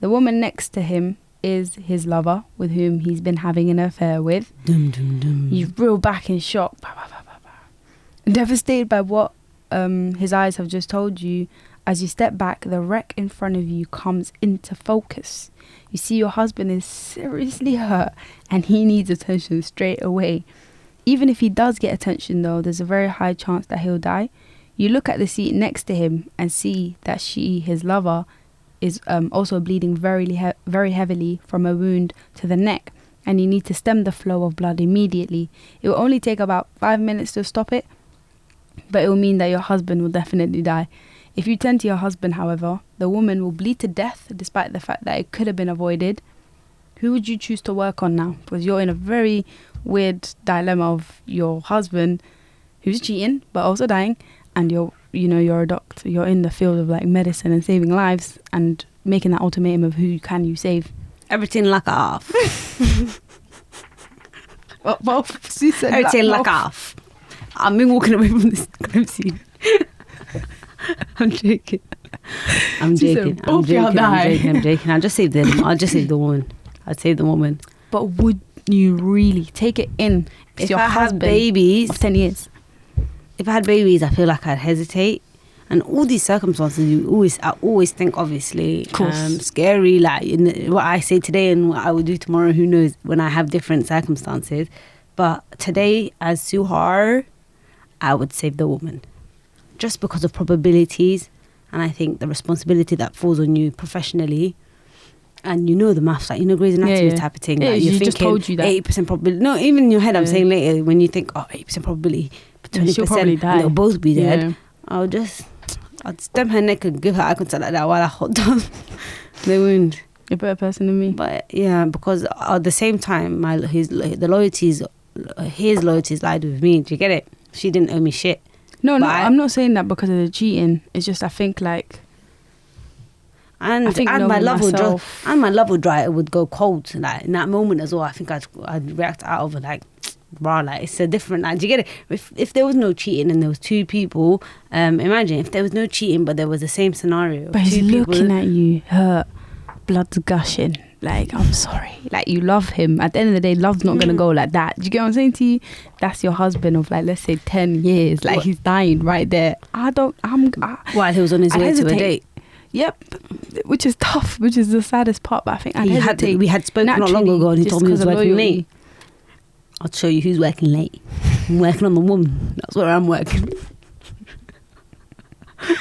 The woman next to him is his lover, with whom he's been having an affair with.
Dum, dum, dum.
You reel back in shock. Devastated by what his eyes have just told you. As you step back, the wreck in front of you comes into focus. You see your husband is seriously hurt and he needs attention straight away. Even if he does get attention though, there's a very high chance that he'll die. You look at the seat next to him and see that his lover, is also bleeding very heavily from a wound to the neck, and you need to stem the flow of blood immediately. It will only take about 5 minutes to stop it, but it will mean that your husband will definitely die. If you tend to your husband, however, the woman will bleed to death despite the fact that it could have been avoided. Who would you choose to work on now? Because you're in a very weird dilemma of your husband who's cheating but also dying, and you're a doctor. You're in the field of like medicine and saving lives and making that ultimatum of who can you save.
Everything like off. Everything like off. I've been walking away from this crime scene. I'm joking. I'm joking. I'll just save them. I'll just save the woman. I'd save the woman.
But would you really take it in?
If
your
I
husband
had babies,
of 10 years.
If I had babies, I feel like I'd hesitate. And all these circumstances, I always think, obviously, scary. Like what I say today and what I will do tomorrow, who knows? When I have different circumstances, but today, as Suhar, I would save the woman, just because of probabilities, and I think the responsibility that falls on you professionally. And the maths, like, Grey's Anatomy type of thing.
Yeah,
like, you're
she
thinking
just told you that.
80% probability. No, even in your head, I'm saying later, when you think, 80% probability, but 20%,
she'll probably die.
And they'll both be dead.
Yeah.
I'd stem her neck and give her eye contact like that while I hold down the wound.
You're a better person than me.
But yeah, because at the same time, his loyalties lied with me. Do you get it? She didn't owe me shit.
No, I'm not saying that because of the cheating. It's just I think like.
And my love would dry. It would go cold. Like in that moment as well, I think I'd react out of it like, bro, like it's a different. Like, do you get it? If there was no cheating and there was two people, imagine if there was no cheating but there was the same scenario.
But he's looking at you, hurt, blood's gushing. Like, I'm sorry. Like, you love him. At the end of the day, love's not gonna go like that. Do you get what I'm saying to you? That's your husband of like, let's say 10 years. Like, he's dying right there.
While he was on his way to a date.
Yep, which is tough, which is the saddest part. But I think
we had spoken not long ago, and he told me he was working late. I'll show you who's working late. I'm working on the woman. That's where I'm working.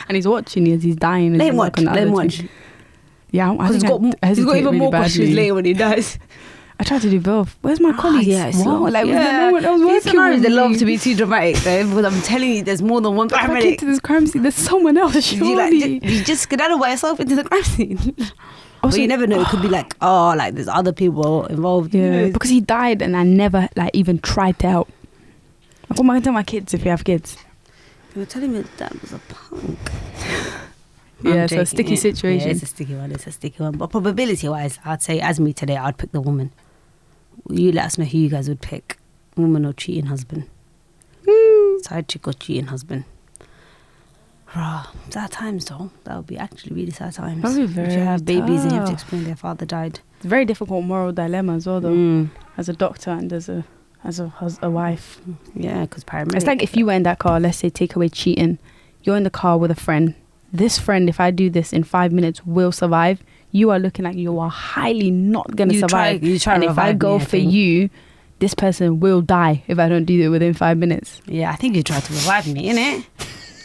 And he's watching you as he's dying.
Let him watch.
Yeah, I think
he's got even
really
more questions later when he dies.
I tried to do both. Where's my colleagues?
Wow,
like was the moment I was working with
they love to be too dramatic though, because I'm telling you, there's more than one paramedic.
If I get to this crime scene, there's someone else. Surely.
You just skedaddle by yourself into the crime scene. Also, but you never know. It could be like, like there's other people involved.
Yeah, because he died and I never like even tried to help. What am I gonna tell my kids if you have kids?
You were telling me that was a punk.
Yeah, it's a sticky situation.
Yeah, it's a sticky one. But probability-wise, I'd say, as me today, I'd pick the woman. You let us know who you guys would pick. Woman or cheating husband. Side chick or cheating husband. Sad times though. That would be actually really sad times.
That would be very
if you have babies and you have to
tough.
explain their father died.
It's a very difficult moral dilemma as well though. As a doctor and as a wife.
Yeah, because paramedic.
It's like if you were in that car, let's say take away cheating. You're in the car with a friend. This friend, if I do this in 5 minutes, will survive. You are looking like you are highly not going to survive.
You try
and if I go for you, this person will die if I don't do it within 5 minutes.
Yeah, I think you tried to revive me, innit?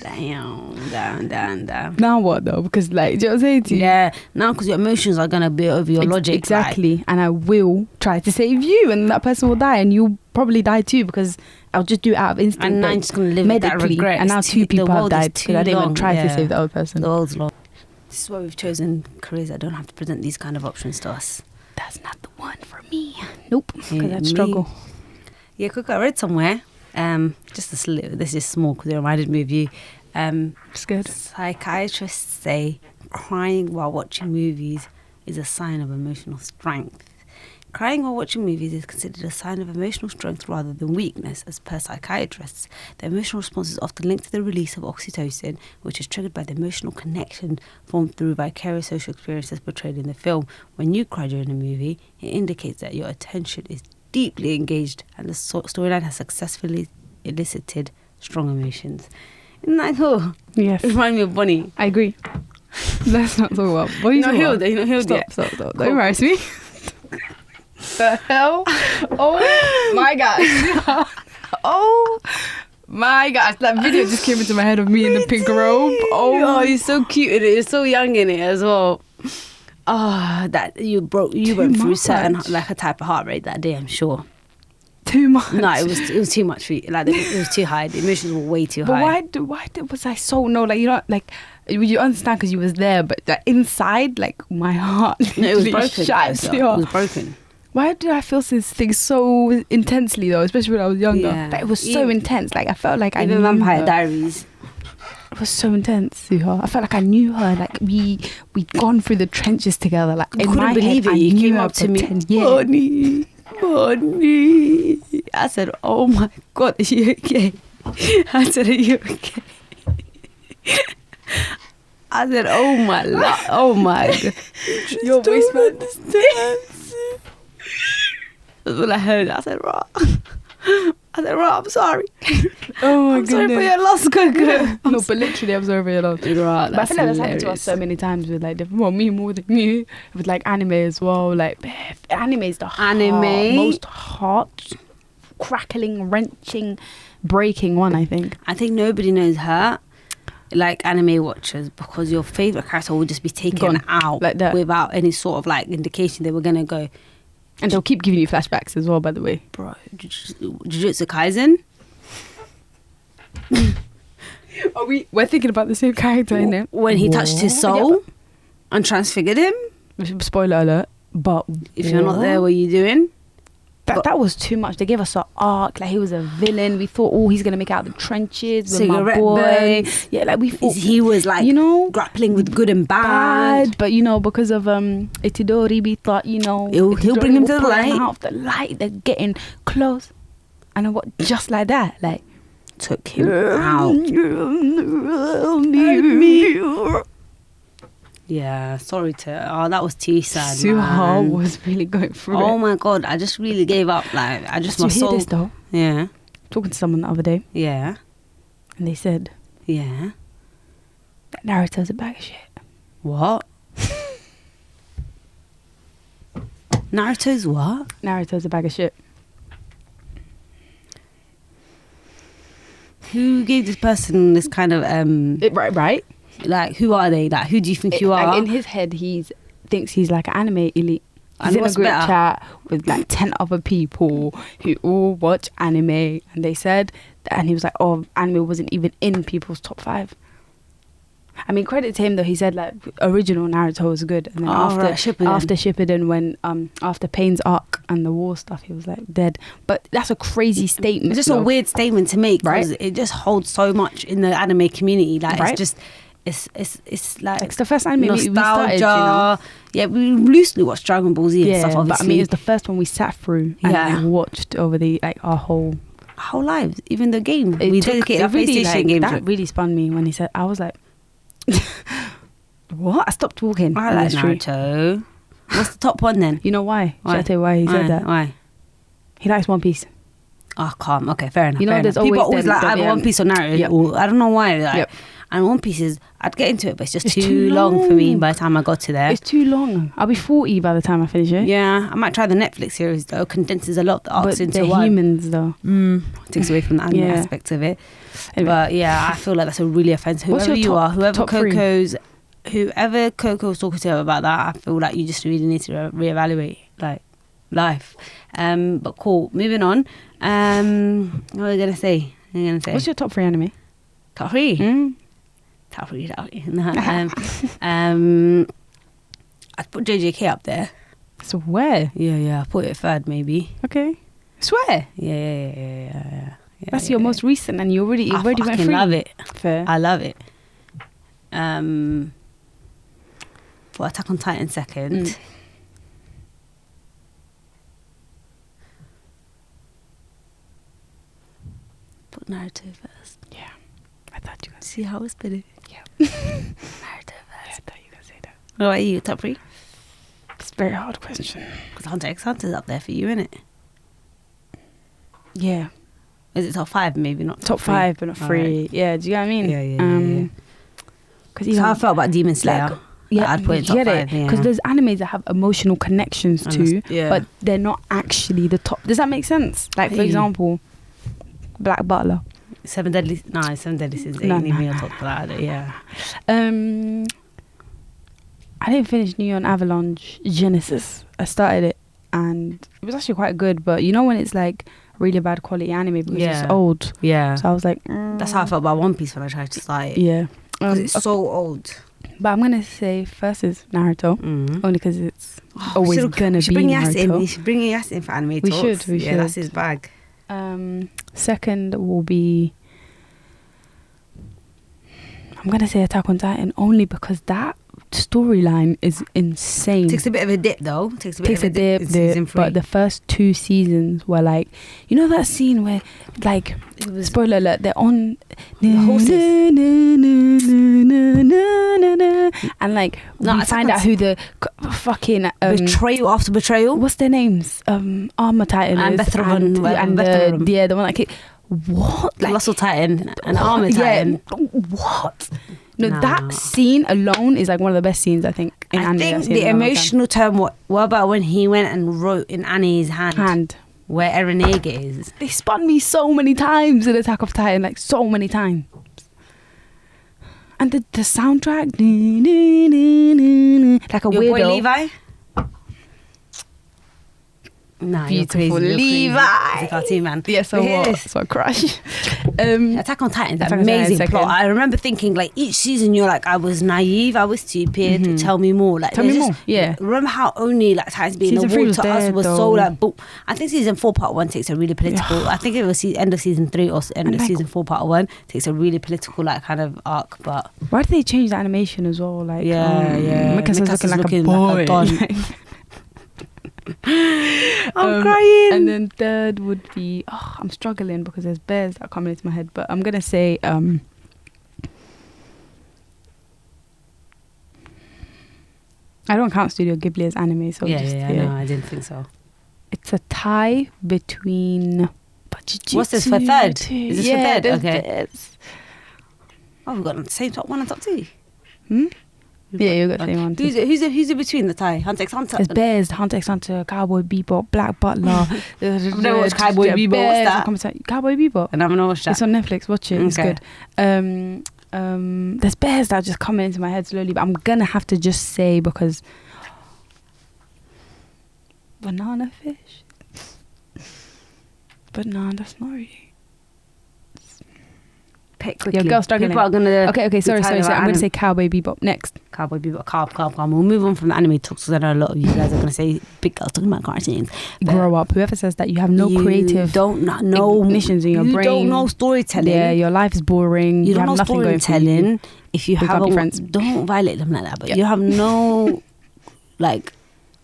Damn.
Now what though? Because like, do you know what I'm saying to you?
Yeah, now because your emotions are going to be over your logic.
Exactly. Like. And I will try to save you and that person will die and you'll probably die too because I'll just do it out of instinct.
And now I'm just going to live with that regret.
And now two people have died because I didn't even try to save the other person.
The world's long. This is why we've chosen careers that don't have to present these kind of options to us.
That's not the one for me. Nope. Because I'd struggle.
Yeah, quick. I read somewhere. Just this little. This is small because it reminded me of you.
It's good.
Psychiatrists say crying while watching movies is a sign of emotional strength. Crying while watching movies is considered a sign of emotional strength rather than weakness, as per psychiatrists. The emotional response is often linked to the release of oxytocin, which is triggered by the emotional connection formed through vicarious social experiences portrayed in the film. When you cry during a movie, it indicates that your attention is deeply engaged and the storyline has successfully elicited strong emotions. Isn't that cool?
Yes.
It reminds me of Bonnie.
I agree. Let's not talk about. What are you talking about?
You're not healed yet.
Stop. Don't embarrass me. The hell? Oh my gosh. Oh my gosh. That video just came into my head of me in the pink robe.
Oh, you're so cute in it. You're so young in it as well. That you went through certain like a type of heart rate that day, I'm sure.
Too much.
No, it was too much for you. Like it was too high. The emotions were way too high.
But why was I so like you know like you understand because you was there, but like, inside like my heart.
No, it was broken.
It
was broken.
Why did I feel this thing so intensely though, especially when I was younger?
Yeah.
Like, it was so intense. Like I felt like I knew
Vampire
her.
Diaries.
It was so intense, Suha. I felt like I knew her. Like we'd gone through the trenches together. Like in my
believe
head,
it. You came up
to
me,
10 years.
Bonnie. I said, "Oh my God, is you okay?" I said, "Are you okay?" I said, "Oh my God, oh my God."
Your voice man.
That's what I heard. I said, "Raw." I'm sorry.
Oh my
I'm
goodness.
sorry for your loss, Coco.
No, but literally, I'm sorry for your loss.
Right,
but I feel like that's happened to us so many times with like different. Well, me more than you with like anime as well. Like anime is the most heart crackling, wrenching, breaking one. I think
nobody knows her. Like anime watchers, because your favorite character will just be taken out
like that
without any sort of like indication they were gonna go.
And they'll keep giving you flashbacks as well, by the way.
Bro, Jujutsu Kaisen.
We're thinking about the same character, innit?
When he touched his soul and transfigured him.
Spoiler alert. But
if you're not there, what are you doing?
That was too much. They gave us an arc, like he was a villain. We thought, oh, he's gonna make it out of the trenches with my boy. Yeah, like we thought
he was like, grappling with good and bad.
But because of Itidori, we thought,
he'll bring them to the light.
Out the light, they're getting close. And what? Just like that, like
took him out. Yeah, sorry that was too sad.
Suha was really going through it.
Oh my god, I just really gave up. Like, I just my
soul.
soul.
Hear this though?
Yeah.
Talking to someone the other day.
Yeah.
And they said,
yeah,
that Naruto's a bag of shit.
What? Naruto's what?
Naruto's a bag of shit.
Who gave this person this kind of
right?
Like, who are they? Like, who do you think you are?
Like, in his head, thinks he's like an anime elite. He's in a group chat with like 10 other people who all watch anime, and they said, and he was like, oh, anime wasn't even in people's top 5. I mean, credit to him though. He said like original Naruto was good, and then after Shippuden, when after Pain's arc and the war stuff, he was like dead. But that's a crazy statement.
It's just a weird statement to make, right? It just holds so much in the anime community. Like, right? It's just. It's like
it's the first anime
nostalgia.
We started,
Yeah, we loosely watched Dragon Ball Z and stuff, obviously.
But I mean, it's the first one we sat through and watched over the our whole
lives. Even the game we dedicated our PlayStation game.
That really spun me when he said. I was like, what? I stopped walking.
I like Naruto. What's the top one then?
You know why? Should I tell you why he said that?
Why?
He likes One Piece.
Oh, calm. Okay, fair enough.
There's
people always like either One Piece or Naruto.
Yep.
Or, I don't know why. Like, and One Piece is, I'd get into it, but it's just too long for me by the time I got to there.
It's too long. I'll be 40 by the time I finish it.
Yeah, I might try the Netflix series though. Condenses a lot of the arcs into one.
But they're humans though.
Takes away from the anime aspect of it. Anyway. But yeah, I feel like that's a really offensive. Whoever Coco's talking to about that, I feel like you just really need to reevaluate like life. But cool. Moving on. What are we gonna say?
What's your top 3 anime?
Top 3? Top 3. I'd put JJK up there.
So where?
Yeah. I put it third maybe.
Okay. Swear.
Yeah.
That's your most recent, and you already went through. I
love it.
Fair.
I love it. Put Attack on Titan second. Put Naruto first.
Yeah. I thought you were going to
see how it's been.
Yeah.
Naruto first.
Yeah, I thought you were going to say that.
What about you? Top 3?
It's a very hard question.
Because Hunter x Hunter's up there for you, isn't it?
Yeah.
Is it top 5? Maybe not
top 5, but not 3. Right. Yeah, do you know what I mean?
Yeah. Because how I felt about Demon Slayer.
Yeah,
I'd put it top 5.
Because there's animes that have emotional connections to, but they're not actually the top. Does that make sense? Like, for example, Black Butler.
Seven Deadly Sins. Ain't me on top of that. Yeah.
I didn't finish Neon Avalanche Genesis. I started it and it was actually quite good, but when it's like really bad quality anime because it's old.
Yeah.
So I was like,
that's how I felt about One Piece when I tried to start it.
Yeah.
Because it's so old.
But I'm gonna say first is Naruto, only because it's always gonna be Naruto.
You should bring your ass in for anime talks.
We should.
That's his bag.
Second will be, I'm gonna say Attack on Titan, only because that storyline is insane.
Takes a bit of a dip though. Takes
a dip, but the first 2 seasons were like, that scene where like, spoiler alert, they're on
the horses
and like we find out who the fucking
betrayal after betrayal.
What's their names? Armor Titan
and Bethlehem
and the one that kicked. What?
Like, Colossal Titan and Armor Titan.
What? No, that scene alone is like one of the best scenes I think in anime.
I think the emotional term. What about when he went and wrote in Annie's hand where Eren Yeager is?
They spun me so many times in Attack of Titan, like so many times. And the soundtrack, like a
your
weirdo.
Boy Levi. Nah,
beautiful
you're crazy.
Levi.
He's a cartoon man.
Yeah, so what? So crush.
Attack on Titan is an amazing plot. I remember thinking, like, each season you're like, I was naive, I was stupid, tell me more. Like,
tell me more. Yeah.
Remember how only like Titans being a war to us was so like, I think season 4 part 1 takes a really political, I think it was end of season 3 or end of season 4 part 1 takes a really political like kind of arc. But
why did they change the animation as well? Like,
Mikasa's looking like a don. I'm crying.
And then third would be, I'm struggling because there's bears that are coming into my head, but I'm gonna say I don't count Studio Ghibli as anime, so
no, I didn't think so.
It's a tie between
what's this for third? Is this for third? Okay.
Bears.
Oh, we've got the same top 1 and top 2.
Yeah, you got the same one too.
Who's it between the tie? Hunter x Hunter.
There's Bears, Hunter x Hunter, Cowboy Bebop, Black Butler.
I've never watched Cowboy Bebop. What's that?
Cowboy Bebop.
And I've never watched that.
It's on Netflix. Watch it. It's good. There's bears that are just coming into my head slowly, but I'm gonna have to just say because banana fish. But no, that's not really.
Pick quickly.
Your girl struggling.
People are gonna.
Okay. Sorry. I'm gonna say Cowboy Bebop next.
Cowboy Bebop. Calm. We'll move on from the anime talks because I know a lot of you guys are gonna say big girls talking about cartoons.
Grow up. Whoever says that you have no creative ignitions in your brain.
You don't know storytelling.
Yeah, your life is boring.
You don't
have
know
nothing going for you.
storytelling. If you have don't violate them like that. But you have no like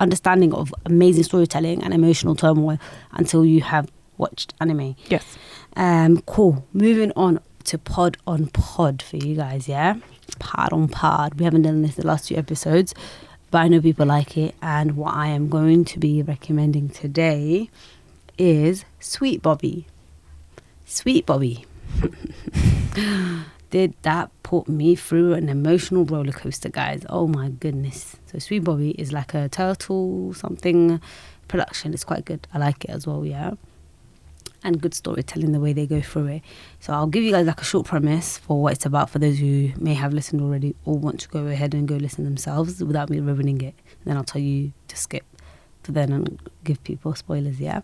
understanding of amazing storytelling and emotional turmoil until you have watched anime.
Yes.
Cool. Moving on to pod on pod for you guys, yeah? Pod on pod. We haven't done this the last 2 episodes, but I know people like it. And what I am going to be recommending today is Sweet Bobby. Sweet Bobby. Did that put me through an emotional roller coaster, guys? Oh my goodness. So Sweet Bobby is like a turtle something production. It's quite good. I like it as well, yeah? And good storytelling the way they go through it. So I'll give you guys like a short premise for what it's about for those who may have listened already or want to go ahead and go listen themselves without me ruining it. Then I'll tell you to skip for then and give people spoilers, yeah?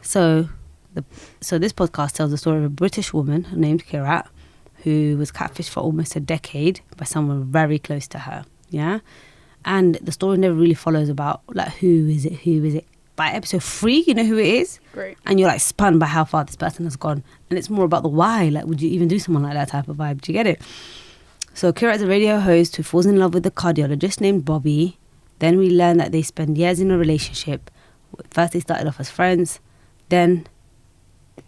So this podcast tells the story of a British woman named Kirat who was catfished for almost a decade by someone very close to her, yeah? And the story never really follows about like who is it. By episode 3, you know who it is.
Great.
And you're like spun by how far this person has gone. And it's more about the why. Like, would you even do someone like that type of vibe? Do you get it? So Kira is a radio host who falls in love with a cardiologist named Bobby. Then we learn that they spend years in a relationship. First they started off as friends. Then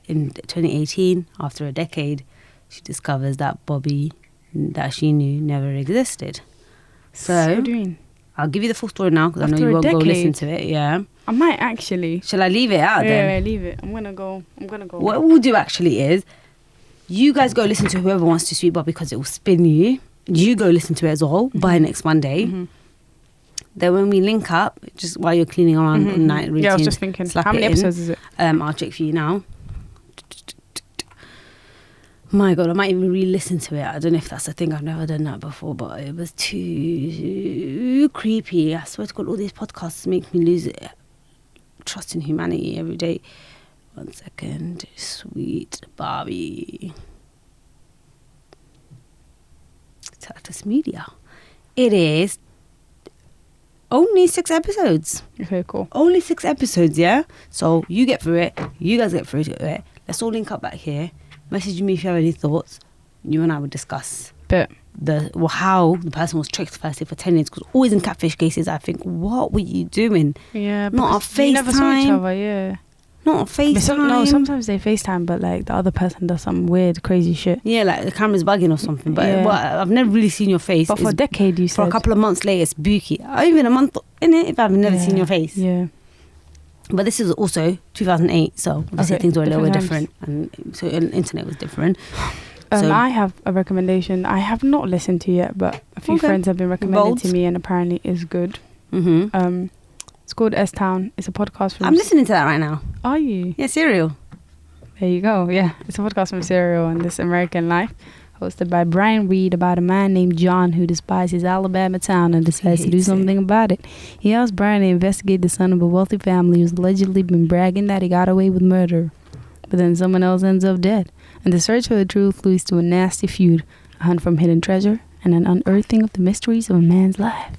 in 2018, after a decade, she discovers that Bobby that she knew never existed. So I'll give you the full story now because I know you won't go listen to it. Yeah.
I might actually.
Shall I leave it out then?
Yeah, leave it. I'm gonna go.
What we'll do actually is, you guys go listen to whoever wants to Sweet Bobby because it will spin you. You go listen to it as well by next Monday. Mm-hmm. Then when we link up, just while you're cleaning around on night routine.
Yeah, I was just thinking. How many episodes is it?
I'll check for you now. My God, I might even re-listen to it. I don't know if that's a thing. I've never done that before, but it was too creepy. I swear to God, all these podcasts make me lose trust in humanity every day. 1 second. Sweet Bobby. Tactus Media. It is only 6 episodes.
Okay, cool.
Only 6 episodes, yeah? So you get through it. You guys get through it. Let's all link up back here. Message me if you have any thoughts. You and I would discuss how the person was tricked firstly for 10 years. Because always in catfish cases, I think, what were you doing?
Yeah,
not on FaceTime.
You never saw each other, yeah.
Not on FaceTime.
Sometimes they FaceTime, but like the other person does some weird, crazy shit.
Yeah, like the camera's bugging or something. But I've never really seen your face.
But for a decade, you said.
For a couple of months later, it's spooky. Or even a month in it, if I've never seen your face.
Yeah.
But this is also 2008, so obviously things were a little bit different, and so the internet was different.
I have a recommendation I have not listened to yet, but a few friends have been recommended to me, and apparently is good. Mm-hmm. It's called S-Town. It's a podcast from...
I'm listening to that right now.
Are you?
Yeah, Serial.
There you go. Yeah, it's a podcast from Serial and This American Life, hosted by Brian Reed, about a man named John who despises Alabama town and decides to do something about it. He asks Brian to investigate the son of a wealthy family who's allegedly been bragging that he got away with murder. But then someone else ends up dead. and the search for the truth leads to a nasty feud, a hunt from hidden treasure, and an unearthing of the mysteries of a man's life.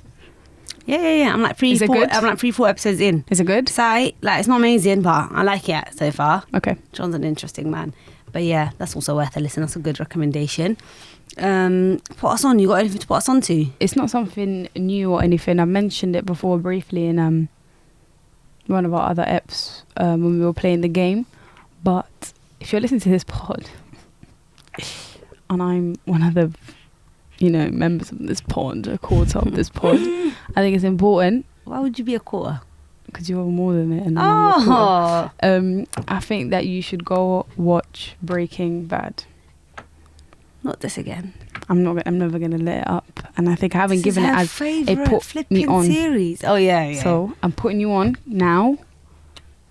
Yeah. I'm like 3-4 episodes in.
Is it good?
So, like, it's not amazing, but I like it so far.
Okay.
John's an interesting man. But yeah, that's also worth a listen. That's a good recommendation. Put us on. You got anything to put us on to?
It's not something new or anything. I mentioned it before briefly in one of our other eps when we were playing the game. But if you're listening to this pod, and I'm one of the, members of this pod, a quarter of this pod, I think it's important.
Why would you be a quarter?
Because you're more than it. And I'm a quarter. I think that you should go watch Breaking Bad.
Not this again.
I'm never gonna let it up, and I think I haven't given it as a put me on
series. Oh yeah.
So I'm putting you on now.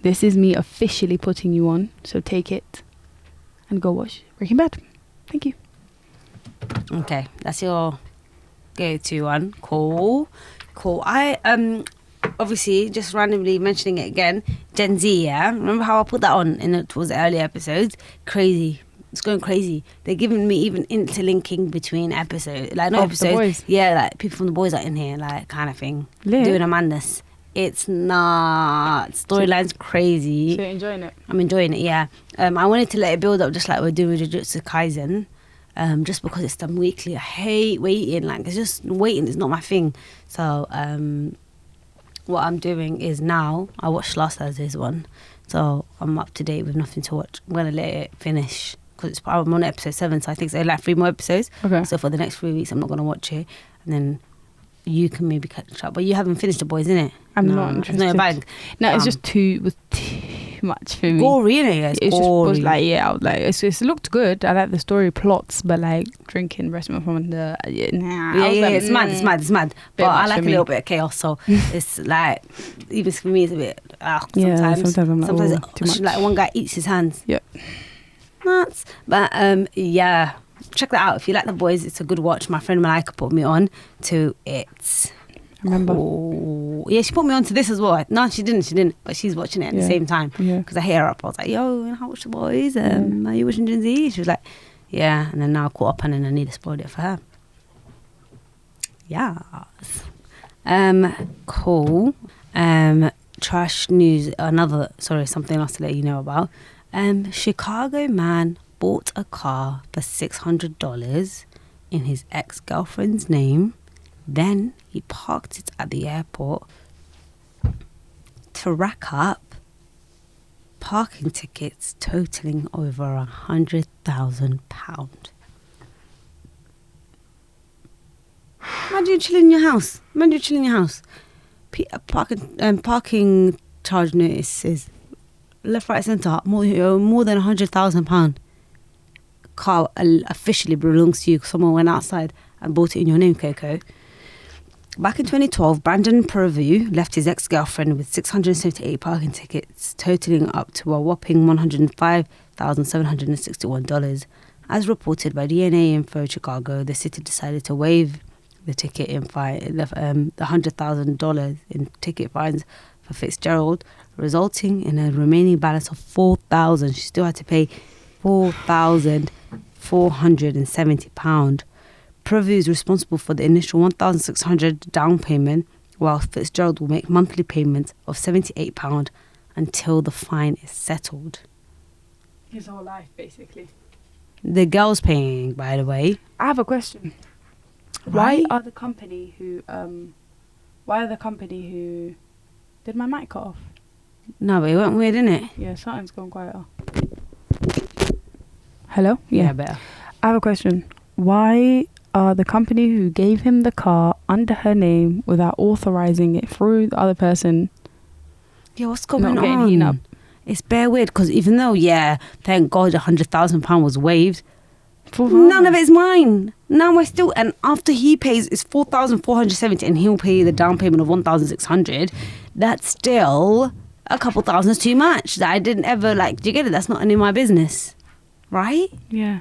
This is me officially putting you on. So take it and go watch Breaking Bad. Thank you.
Okay, that's your go-to one. Cool. I obviously just randomly mentioning it again. Gen Z, yeah. Remember how I put that on towards the earlier episodes? Crazy. It's going crazy. They're giving me even interlinking between episodes, like not episodes. The boys. Yeah, like people from the boys are in here, like kind of thing, doing a madness. It's not storyline's crazy.
So you're enjoying it?
I'm enjoying it. Yeah. I wanted to let it build up, just like we're doing Jujutsu Kaisen. Just because it's done weekly. I hate waiting. Like, it's just waiting is not my thing. So what I'm doing is now I watched last Thursday's one, so I'm up to date with nothing to watch. I'm gonna let it finish because I'm on episode 7, so I think it's like 3 more episodes.
Okay.
So for the next 3 weeks, I'm not gonna watch it, and then you can maybe catch up. But you haven't finished The Boys, innit?
I'm not interested.
It's not a bag.
No, it's just too much for me.
Gory, innit?
It's
gory.
just like, I was like, it looked good. I like the story plots, but like drinking breast milk from the
it's mad. But I like a little bit of chaos, so it's like, even for me, it's a bit sometimes I'm like, too much. Like one guy eats his hands.
Yep.
Nuts. But yeah, check that out if you like The Boys. It's a good watch. My friend Malika put me on to it.
Remember?
Oh, yeah, she put me on to this as well. No, she didn't, but she's watching it at the same time. Yeah. Because I hit her up. I was like, yo, how watch The Boys? Are you watching Gen Z? She was like, yeah. And then now I caught up and then I need to spoil it for her. Yeah. Cool. Trash news. Something else to let you know about. Chicago man bought a car for $600 in his ex-girlfriend's name. Then he parked it at the airport to rack up parking tickets totaling over £100,000. Imagine chilling in your house. Parking charge notices left, right, centre. More than £100,000. Car officially belongs to you. Someone went outside and bought it in your name, Coco. Back in 2012, Brandon Purview left his ex-girlfriend with 678 parking tickets, totaling up to a whopping $105,761. As reported by DNA Info Chicago, the city decided to waive the ticket the $100,000 in ticket fines for Fitzgerald, resulting in a remaining balance of $4,000. She still had to pay £4,470. Purview is responsible for the initial $1,600 down payment, while Fitzgerald will make monthly payments of £78 until the fine is settled.
His whole life, basically.
The girl's paying, by the way.
I have a question.
Right?
Why are the company who did my mic cut off?
No, but it went weird, innit?
Yeah, something's gone quieter. Hello?
Yeah, better.
I have a question. Why are the company who gave him the car under her name without authorizing it through the other person?
Yeah, what's going
not getting heat up?
It's bare weird because even though, thank God £100,000 was waived, none of it's mine. Now I still, and after he pays, it's $4,470 and he'll pay the down payment of $1,600. That's still a couple thousand too much that I didn't ever, do you get it? That's not any of my business. Right?
Yeah.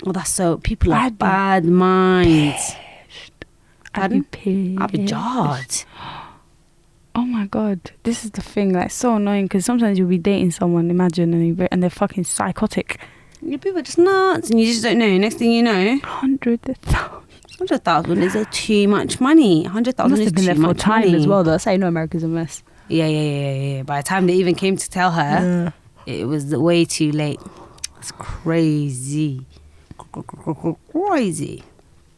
Well, that's so, people are bad minds.
I'd be pissed.
I'd be jarred.
Oh my God, this is the thing. Like, so annoying because sometimes you'll be dating someone, imagine, and they're fucking psychotic.
Yeah, people are just nuts, and you just don't know. Next thing you know, 100,000 is too much money. 100,000
Must
is
have been
too
there for
much
time
money
as well. Though. That's how you know America's a mess.
Yeah. By the time they even came to tell her, it was way too late. It's crazy. Crazy.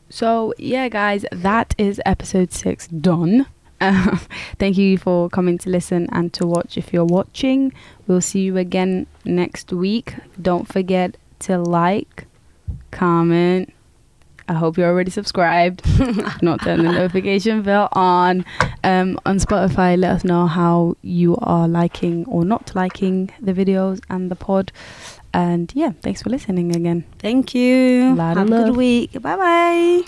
So yeah, guys, that is episode 6 done. Thank you for coming to listen and to watch. If you're watching, we'll see you again next week. Don't forget to like, comment. I hope you're already subscribed. Not turn the notification bell on. On Spotify, let us know how you are liking or not liking the videos and the pod. And yeah, thanks for listening again.
Thank you.
Lot of
Have a
love.
good week. Bye bye.